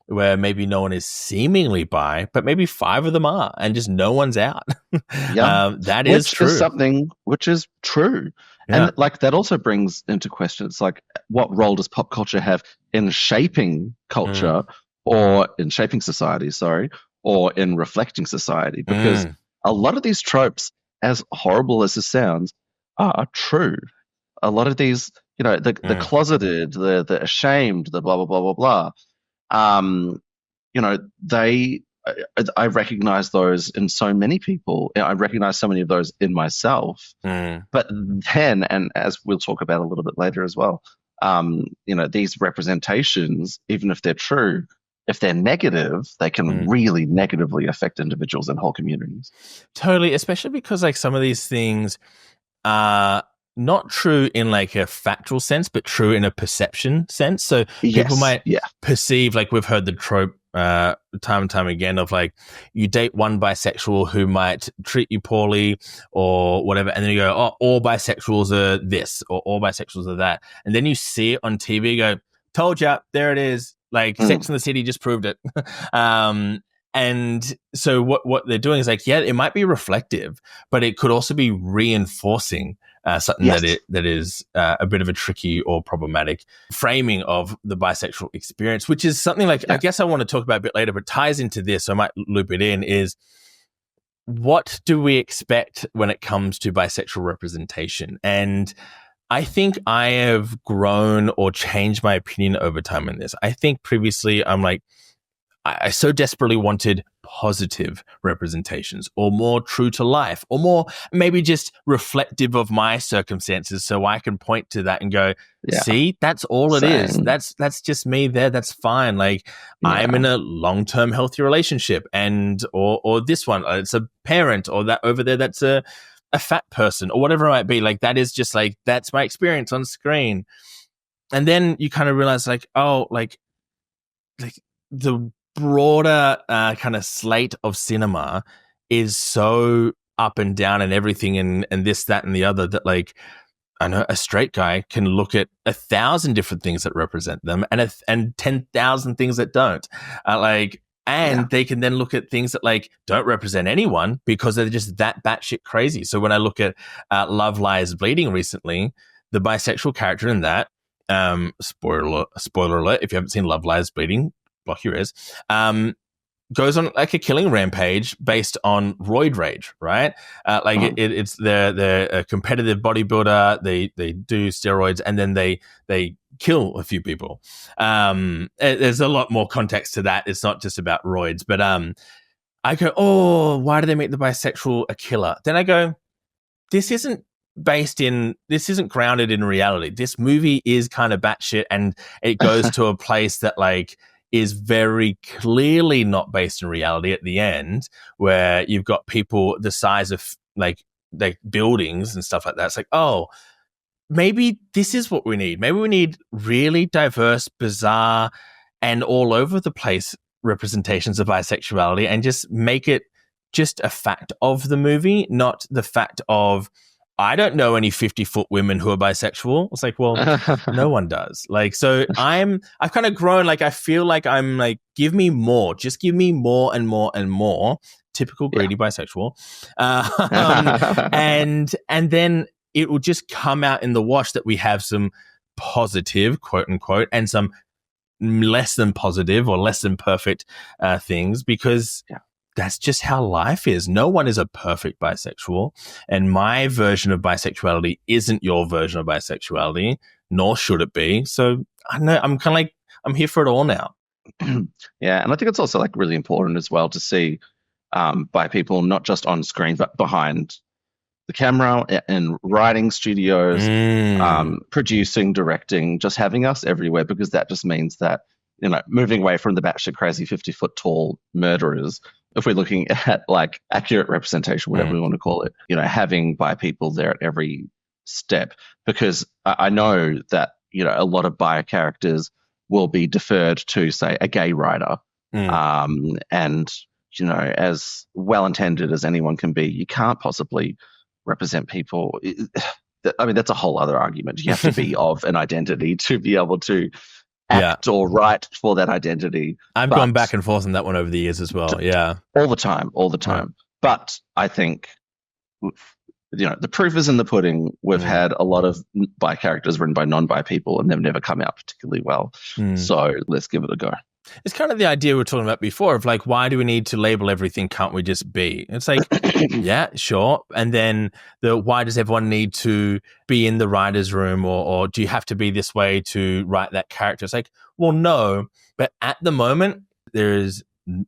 where maybe no one is seemingly bi, but maybe 5 of them are, and just no one's out. That is true.
Which is something which is true. Yeah. And like that also brings into question, it's like, what role does pop culture have in shaping culture or in shaping society, or in reflecting society? Because a lot of these tropes, as horrible as it sounds, are true. A lot of these, the closeted, the ashamed, the blah, blah, blah, blah, blah. I recognize those in so many people. I recognize so many of those in myself. But then, and as we'll talk about a little bit later as well, these representations, even if they're true, if they're negative, they can really negatively affect individuals and whole communities.
Totally, especially because like some of these things are not true in like a factual sense, but true in a perception sense. So people might perceive, like we've heard the trope time and time again of like you date one bisexual who might treat you poorly or whatever, and then you go, oh, all bisexuals are this or all bisexuals are that, and then you see it on TV, you go, told ya, there it is. Like Sex and the City just proved it. And so what they're doing is like, it might be reflective, but it could also be reinforcing something that is a bit of a tricky or problematic framing of the bisexual experience, which is something like, I guess I want to talk about a bit later, but ties into this, so I might loop it in, is what do we expect when it comes to bisexual representation? And I think I have grown or changed my opinion over time in this. I think previously I'm like, I so desperately wanted positive representations or more true to life or more maybe just reflective of my circumstances, so I can point to that and go, see, that's all it is. That's just me there. That's fine. Like I'm in a long-term healthy relationship, and or this one, it's a parent, or that over there, that's a fat person, or whatever it might be. Like that is just like, that's my experience on screen. And then you kind of realize like, oh, like the broader kind of slate of cinema is so up and down and everything and this, that, and the other, that like, I know a straight guy can look at 1,000 different things that represent them and 10,000 things that don't. They can then look at things that like don't represent anyone because they're just that batshit crazy. So when I look at Love Lies Bleeding recently, the bisexual character in that, spoiler alert, if you haven't seen Love Lies Bleeding, block your ears, goes on like a killing rampage based on roid rage, right? It's they're a competitive bodybuilder. They do steroids and then they kill a few people. There's a lot more context to that. It's not just about roids, but I go, oh, why do they make the bisexual a killer? Then I go, this isn't grounded in reality. This movie is kind of batshit, and it goes to a place that like is very clearly not based in reality at the end, where you've got people the size of like buildings and stuff like that. It's like, oh, maybe this is what we need. Maybe we need really diverse, bizarre, and all over the place representations of bisexuality, and just make it just a fact of the movie, not the fact of, I don't know any 50-foot women who are bisexual. It's like, well, no one does. Like, so I've kind of grown. Like, I feel like I'm like, give me more. Just give me more and more and more. Typical greedy bisexual. And then it will just come out in the wash that we have some positive, quote unquote, and some less than positive or less than perfect things, because that's just how life is. No one is a perfect bisexual, and my version of bisexuality isn't your version of bisexuality, nor should it be. So I know I'm kind of like, I'm here for it all now.
Yeah, and I think it's also like really important as well to see bi people not just on screen but behind the camera, in writing studios, producing, directing, just having us everywhere, because that just means that, you know, moving away from the batshit crazy 50-foot tall murderers, if we're looking at like accurate representation, whatever we want to call it, you know, having bi people there at every step, because I know that, you know, a lot of bi characters will be deferred to, say, a gay writer. And, you know, as well-intended as anyone can be, you can't possibly represent people. I mean, that's a whole other argument. You have to be of an identity to be able to act or write for that identity.
I've gone back and forth on that one over the years as well. Yeah.
All the time. Yeah. But I think, you know, the proof is in the pudding. We've had a lot of bi characters written by non-bi people, and they've never come out particularly well. So let's give it a go.
It's kind of the idea we were talking about before of like, why do we need to label everything? Can't we just be? It's like, yeah, sure. And then why does everyone need to be in the writer's room, or do you have to be this way to write that character? It's like, well, no. But at the moment, there is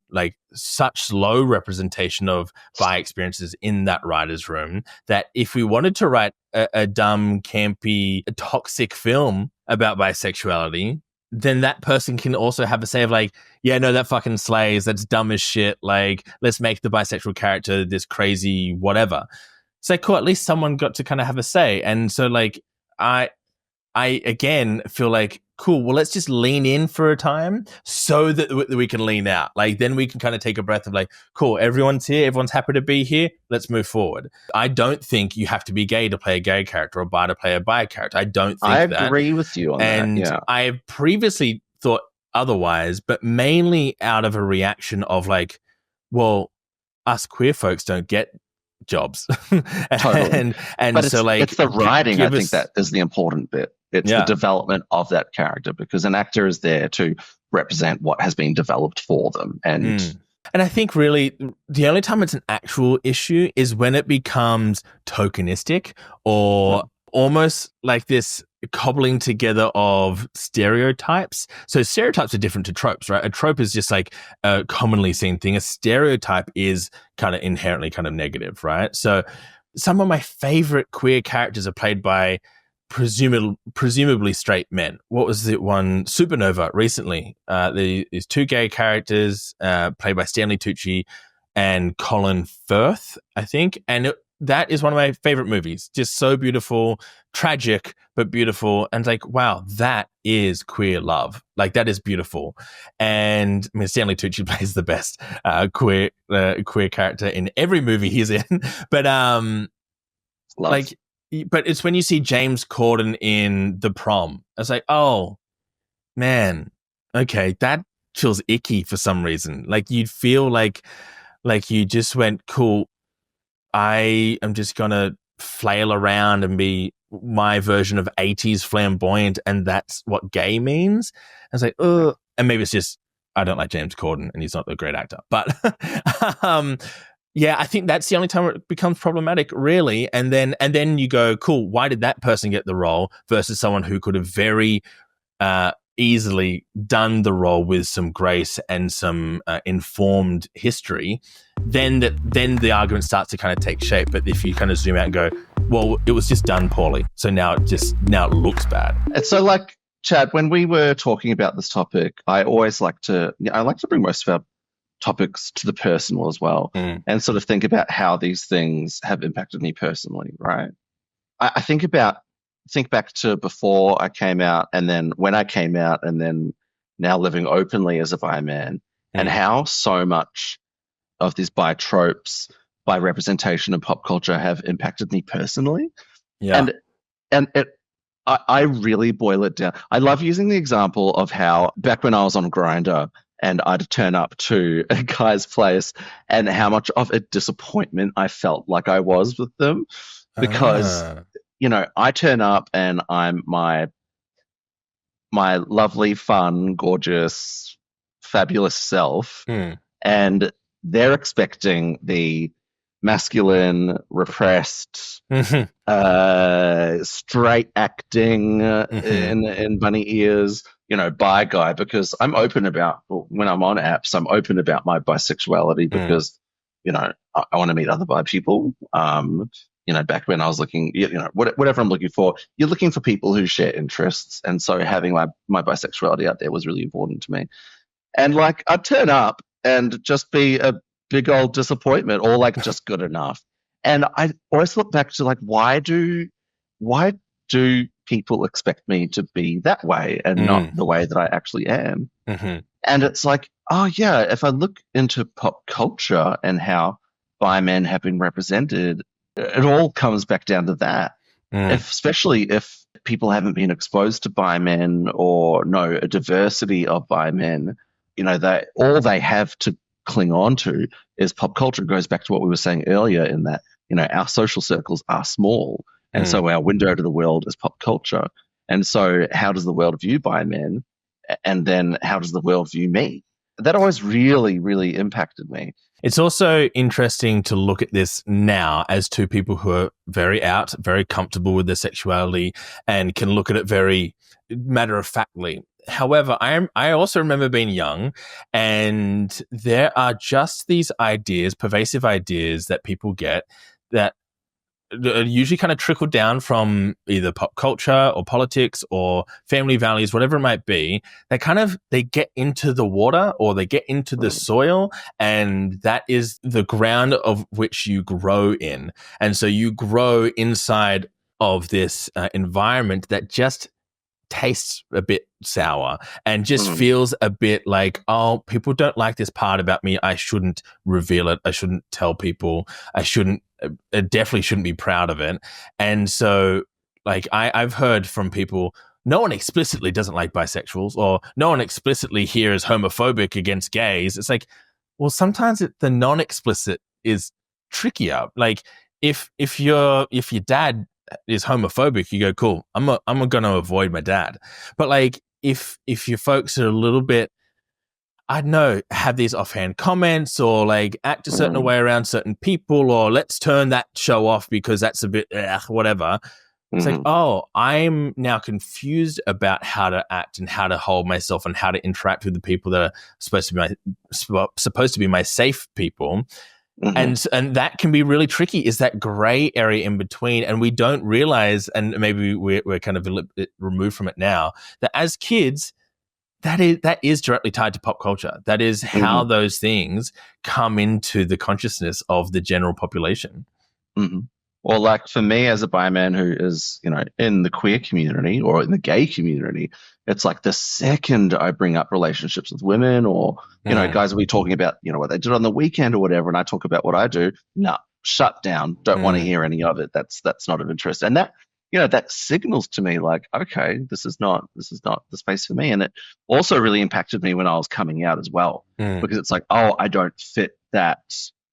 like such low representation of bi experiences in that writer's room that if we wanted to write a dumb, campy, toxic film about bisexuality, then that person can also have a say of like, yeah, no, that fucking slays. That's dumb as shit. Like, let's make the bisexual character this crazy whatever. It's like, cool, at least someone got to kind of have a say. And so like, I again feel like, cool, well, let's just lean in for a time so that we can lean out. Like, then we can kind of take a breath of like, cool, everyone's here. Everyone's happy to be here. Let's move forward. I don't think you have to be gay to play a gay character or bi to play a bi character. I don't think that.
I agree with you on that. Yeah.
I previously thought otherwise, but mainly out of a reaction of like, well, us queer folks don't get jobs.
Totally. and but so like, it's the writing, I think, that is the important bit. It's the development of that character, because an actor is there to represent what has been developed for them. And
I think really the only time it's an actual issue is when it becomes tokenistic or almost like this cobbling together of stereotypes. So stereotypes are different to tropes, right? A trope is just like a commonly seen thing. A stereotype is kind of inherently kind of negative, right? So some of my favorite queer characters are played by presumably straight men. What was the one? Supernova recently. These two gay characters played by Stanley Tucci and Colin Firth, I think. And that is one of my favorite movies. Just so beautiful, tragic, but beautiful. And like, wow, that is queer love. Like, that is beautiful. And I mean, Stanley Tucci plays the best queer character in every movie he's in. But like, but it's when you see James Corden in The Prom, it's like, oh man, okay, that feels icky for some reason. Like, you'd feel like you just went, cool, I am just gonna flail around and be my version of 80s flamboyant, and that's what gay means. I was like, ugh. And maybe it's just I don't like James Corden and he's not a great actor. But yeah, I think that's the only time it becomes problematic, really. And then you go, cool, why did that person get the role versus someone who could have very easily done the role with some grace and some informed history? Then the argument starts to kind of take shape. But if you kind of zoom out and go, well, it was just done poorly, so now it looks bad.
It's so like, Chad, when we were talking about this topic, I like to bring most of our topics to the personal as well, and sort of think about how these things have impacted me personally, right? I think back to before I came out, and then when I came out, and then now living openly as a bi man, and how so much of these bi tropes, bi representation in pop culture have impacted me personally. Yeah. And I really boil it down. I love using the example of how back when I was on Grindr and I'd turn up to a guy's place and how much of a disappointment I felt like I was with them, because I turn up and I'm my lovely, fun, gorgeous, fabulous self, and they're expecting the masculine, repressed, straight acting in bunny ears, bi guy, because I'm open about, when I'm on apps, I'm open about my bisexuality because, I want to meet other bi people. Back when I was looking, whatever I'm looking for, you're looking for people who share interests. And so having my bisexuality out there was really important to me. And like, I'd turn up and just be a big old disappointment, or like just good enough. And I always look back to like, why do people expect me to be that way and not the way that I actually am? And it's like, oh yeah, if I look into pop culture and how bi men have been represented, it all comes back down to that. Especially if people haven't been exposed to bi men or know a diversity of bi men, all they have to cling on to is pop culture. It goes back to what we were saying earlier, in that our social circles are small, and so our window to the world is pop culture. And so how does the world view bi men, and then how does the world view me? That always really, really impacted me.
It's also interesting to look at this now as two people who are very out, very comfortable with their sexuality, and can look at it very matter-of-factly. However, I also remember being young, and there are just these ideas, pervasive ideas that people get that usually kind of trickle down from either pop culture or politics or family values, whatever it might be. They get into the water, or they get into the soil, and that is the ground of which you grow in. And so you grow inside of this environment that just tastes a bit sour and just feels a bit like, oh, people don't like this part about me. I shouldn't reveal it. I shouldn't tell people. I definitely shouldn't be proud of it. And so like I've heard from people, no one explicitly doesn't like bisexuals, or no one explicitly here is homophobic against gays. It's like, well, sometimes the non-explicit is trickier. Like if your dad is homophobic, you go, cool, I'm going to avoid my dad. But like if your folks are a little bit, I don't know, have these offhand comments, or like act a certain way around certain people, or let's turn that show off because that's a bit whatever, It's like, oh, I'm now confused about how to act and how to hold myself and how to interact with the people that are supposed to be my safe people. And that can be really tricky, is that gray area in between. And we don't realize, and maybe we're kind of a little bit removed from it now, that as kids, that is directly tied to pop culture. That is how those things come into the consciousness of the general population.
Well, like for me as a bi man who is, in the queer community or in the gay community, it's like the second I bring up relationships with women or, guys will be talking about, what they did on the weekend or whatever, and I talk about what I do, no, shut down. Don't want to hear any of it. That's not of interest. And that, that signals to me like, okay, this is not the space for me. And it also really impacted me when I was coming out as well, because it's like, oh, I don't fit that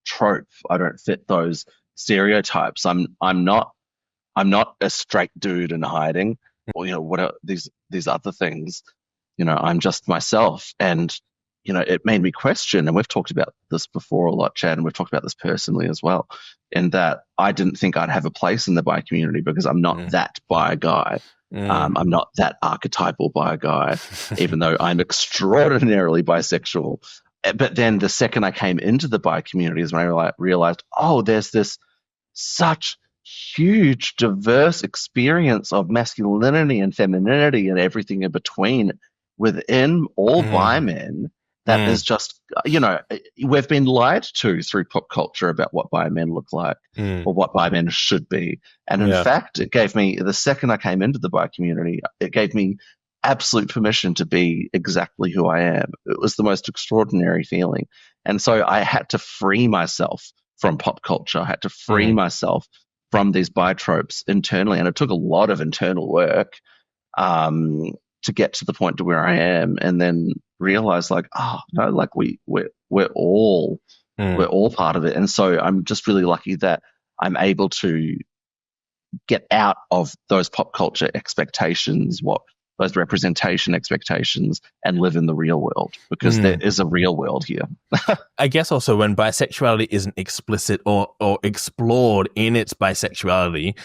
trope. I don't fit those stereotypes. I'm not a straight dude in hiding, or what are these other things. I'm just myself, and it made me question. And we've talked about this before a lot, Chad, and we've talked about this personally as well. In that I didn't think I'd have a place in the bi community because I'm not that bi guy. I'm not that archetypal bi guy, even though I'm extraordinarily bisexual. But then the second I came into the bi community is when I realized, oh, there's this such huge, diverse experience of masculinity and femininity and everything in between within all bi men. That is just, we've been lied to through pop culture about what bi men look like or what bi men should be. And in fact, it gave me, the second I came into the bi community, it gave me absolute permission to be exactly who I am. It was the most extraordinary feeling. And so I had to free myself from pop culture. I had to free myself from these bi tropes internally. And it took a lot of internal work to get to the point to where I am, and then realize like, oh no, like we're all part of it. And so I'm just really lucky that I'm able to get out of those pop culture expectations, those representation expectations, and live in the real world, because there is a real world here.
I guess also when bisexuality isn't explicit or explored in its bisexuality,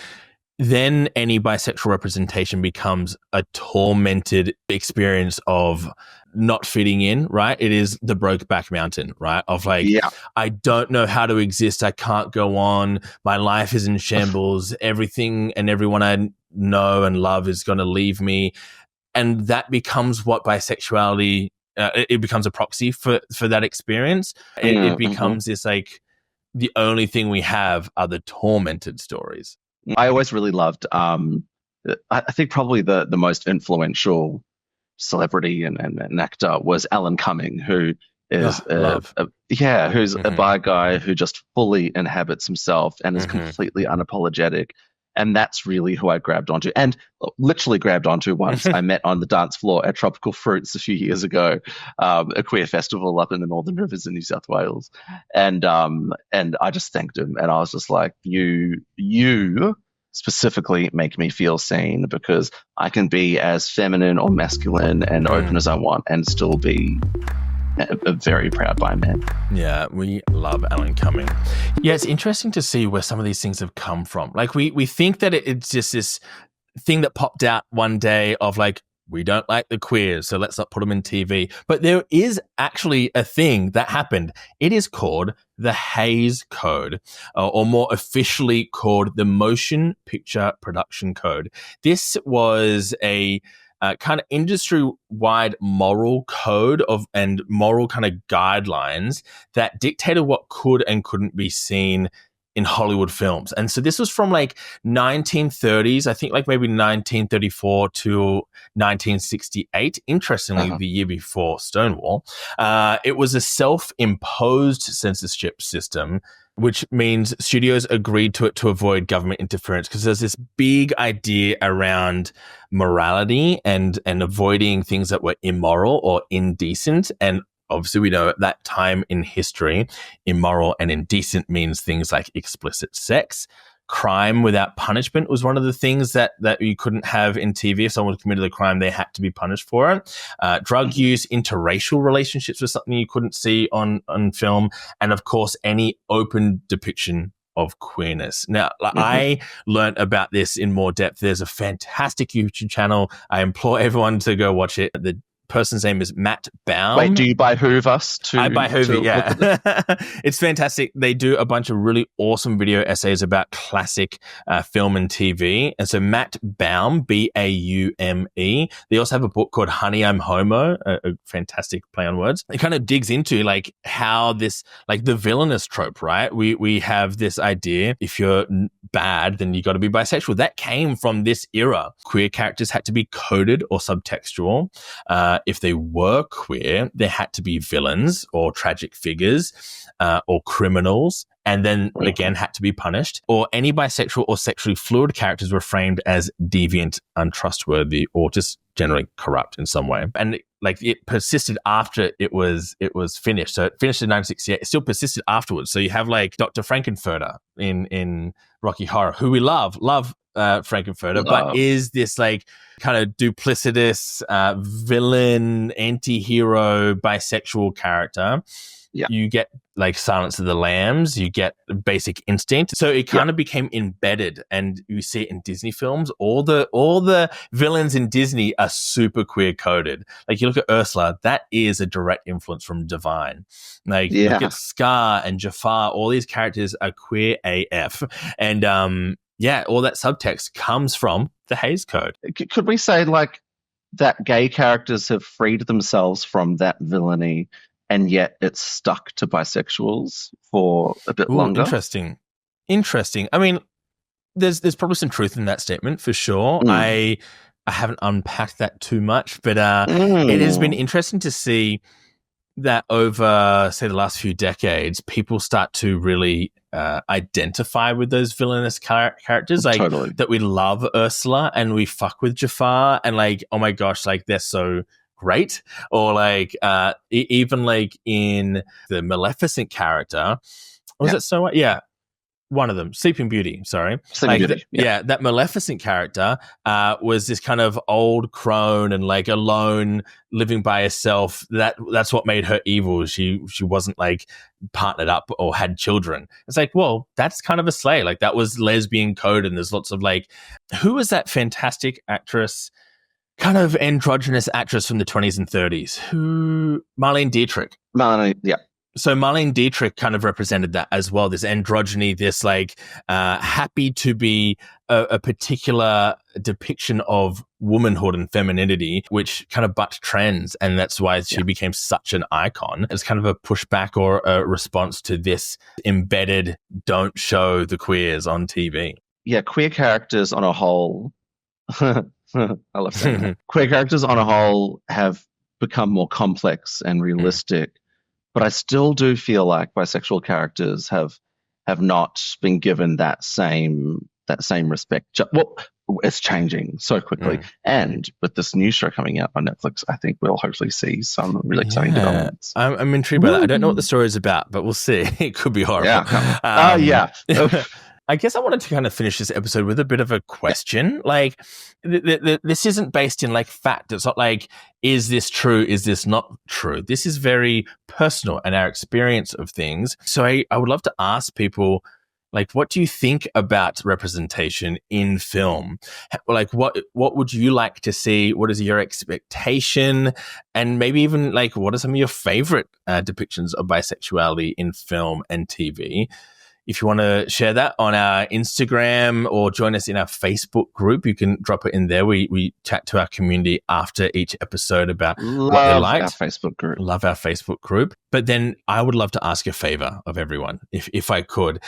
then any bisexual representation becomes a tormented experience of not fitting in, right? It is the Brokeback Mountain, right? Of like, I don't know how to exist. I can't go on. My life is in shambles. Everything and everyone I know and love is going to leave me. And that becomes what bisexuality, it becomes a proxy for that experience. It becomes this like, the only thing we have are the tormented stories.
I always really loved, I think probably the most influential celebrity and actor was Alan Cumming, who is who's a bi guy who just fully inhabits himself and is completely unapologetic. And that's really who I grabbed onto, and literally grabbed onto once I met on the dance floor at Tropical Fruits a few years ago, a queer festival up in the Northern Rivers in New South Wales. And I just thanked him, and I was just like, you specifically make me feel seen, because I can be as feminine or masculine and open as I want and still be a very proud bi man.
Yeah, we love Alan Cumming. Yeah, it's interesting to see where some of these things have come from. Like we think that it's just this thing that popped out one day of like, we don't like the queers, so let's not put them in TV. But there is actually a thing that happened. It is called the Hays Code, or more officially called the Motion Picture Production Code. This was a kind of industry-wide moral code and moral kind of guidelines that dictated what could and couldn't be seen in Hollywood films. And so this was from like 1930s, I think like maybe 1934 to 1968, interestingly, the year before Stonewall. It was a self-imposed censorship system, which means studios agreed to it to avoid government interference, because there's this big idea around morality and avoiding things that were immoral or indecent. And obviously, we know at that time in history, immoral and indecent means things like explicit sex. Crime without punishment was one of the things that you couldn't have in TV. If someone committed a crime, they had to be punished for it. Drug use, interracial relationships was something you couldn't see on film. And of course, any open depiction of queerness. Now, I learned about this in more depth. There's a fantastic YouTube channel. I implore everyone to go watch it. The person's name is Matt Baum.
Wait, do you behoove us to?
I behoove it,
look at this?
yeah. It's fantastic. They do a bunch of really awesome video essays about classic film and TV. And so Matt Baum, Baume. They also have a book called Honey, I'm Homo, a fantastic play on words. It kind of digs into like how this, like the villainous trope, right? We have this idea, if you're bad, then you got to be bisexual. That came from this era. Queer characters had to be coded or subtextual. If they were queer, there had to be villains or tragic figures or criminals, and then again had to be punished. Or any bisexual or sexually fluid characters were framed as deviant, untrustworthy, or just generally corrupt in some way. And like it persisted after it was finished. So it finished in 1968. It still persisted afterwards. So you have like Dr. Frankenfurter in Rocky Horror, who we love Frankenfurter, but is this like kind of duplicitous villain, anti-hero, bisexual character.
Yeah.
You get like Silence of the Lambs, you get Basic Instinct. So it kind of became embedded, and you see it in Disney films. All the villains in Disney are super queer coded. Like you look at Ursula, that is a direct influence from Divine. Like look at Scar and Jafar, all these characters are queer AF. And all that subtext comes from the Hays Code.
Could we say like that gay characters have freed themselves from that villainy, and yet it's stuck to bisexuals for a bit longer?
Interesting. I mean, there's probably some truth in that statement for sure. I haven't unpacked that too much, but it has been interesting to see that over, say, the last few decades, people start to really identify with those villainous characters. Like that we love Ursula and we fuck with Jafar, and like, oh my gosh, like they're so great. Or like even like in the Maleficent character, was it so? Yeah, one of them, Sleeping Beauty. Sorry,
Sleeping Beauty.
That Maleficent character was this kind of old crone and like alone, living by herself. That's what made her evil. She wasn't like partnered up or had children. It's like, well, that's kind of a slay. Like that was lesbian code, and there's lots of like, who was that fantastic actress? Kind of androgynous actress from the 20s and 30s, Marlene Dietrich. So Marlene Dietrich kind of represented that as well, this androgyny, this like happy to be a particular depiction of womanhood and femininity, which kind of bucked trends. And that's why she became such an icon. It's kind of a pushback or a response to this embedded, don't show the queers on TV.
Yeah, queer characters on a whole... I love saying that. Queer characters on a whole have become more complex and realistic, but I still do feel like bisexual characters have not been given that same respect. Well, it's changing so quickly, and with this new show coming out on Netflix, I think we'll hopefully see some really exciting developments.
I'm intrigued by that. I don't know what the story is about, but we'll see. It could be horrible. I guess I wanted to kind of finish this episode with a bit of a question. Like, this isn't based in like fact. It's not like, is this true? Is this not true? This is very personal and our experience of things. So I would love to ask people, like, what do you think about representation in film? Like, what would you like to see? What is your expectation? And maybe even like, what are some of your favorite depictions of bisexuality in film and TV? If you want to share that on our Instagram or join us in our Facebook group, you can drop it in there. We chat to our community after each episode about what they liked. Love our Facebook group. But then I would love to ask a favor of everyone, if I could.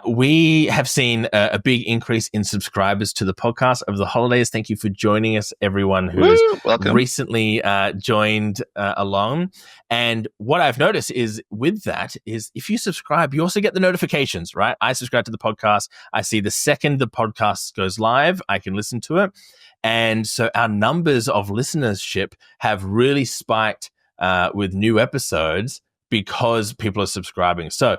We have seen a big increase in subscribers to the podcast over the holidays. Thank you for joining us, everyone who's recently joined along. And what I've noticed is with that is if you subscribe, you also get the notifications, right? I subscribe to the podcast. I see the second the podcast goes live, I can listen to it. And so our numbers of listenership have really spiked with new episodes because people are subscribing. So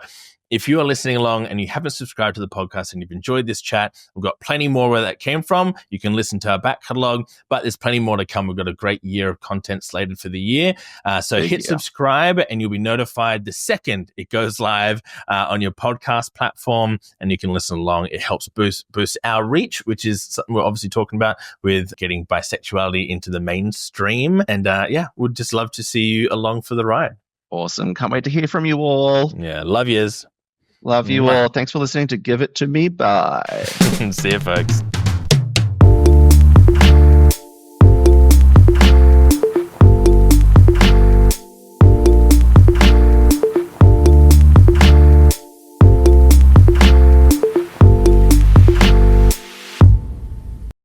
if you are listening along and you haven't subscribed to the podcast and you've enjoyed this chat, we've got plenty more where that came from. You can listen to our back catalogue, but there's plenty more to come. We've got a great year of content slated for the year. So hit subscribe and you'll be notified the second it goes live on your podcast platform, and you can listen along. It helps boost our reach, which is something we're obviously talking about with getting bisexuality into the mainstream. And we'd just love to see you along for the ride.
Awesome. Can't wait to hear from you all.
Yeah, love yous.
Love you all. Thanks for listening to Give It To Me. Bye.
See you, folks.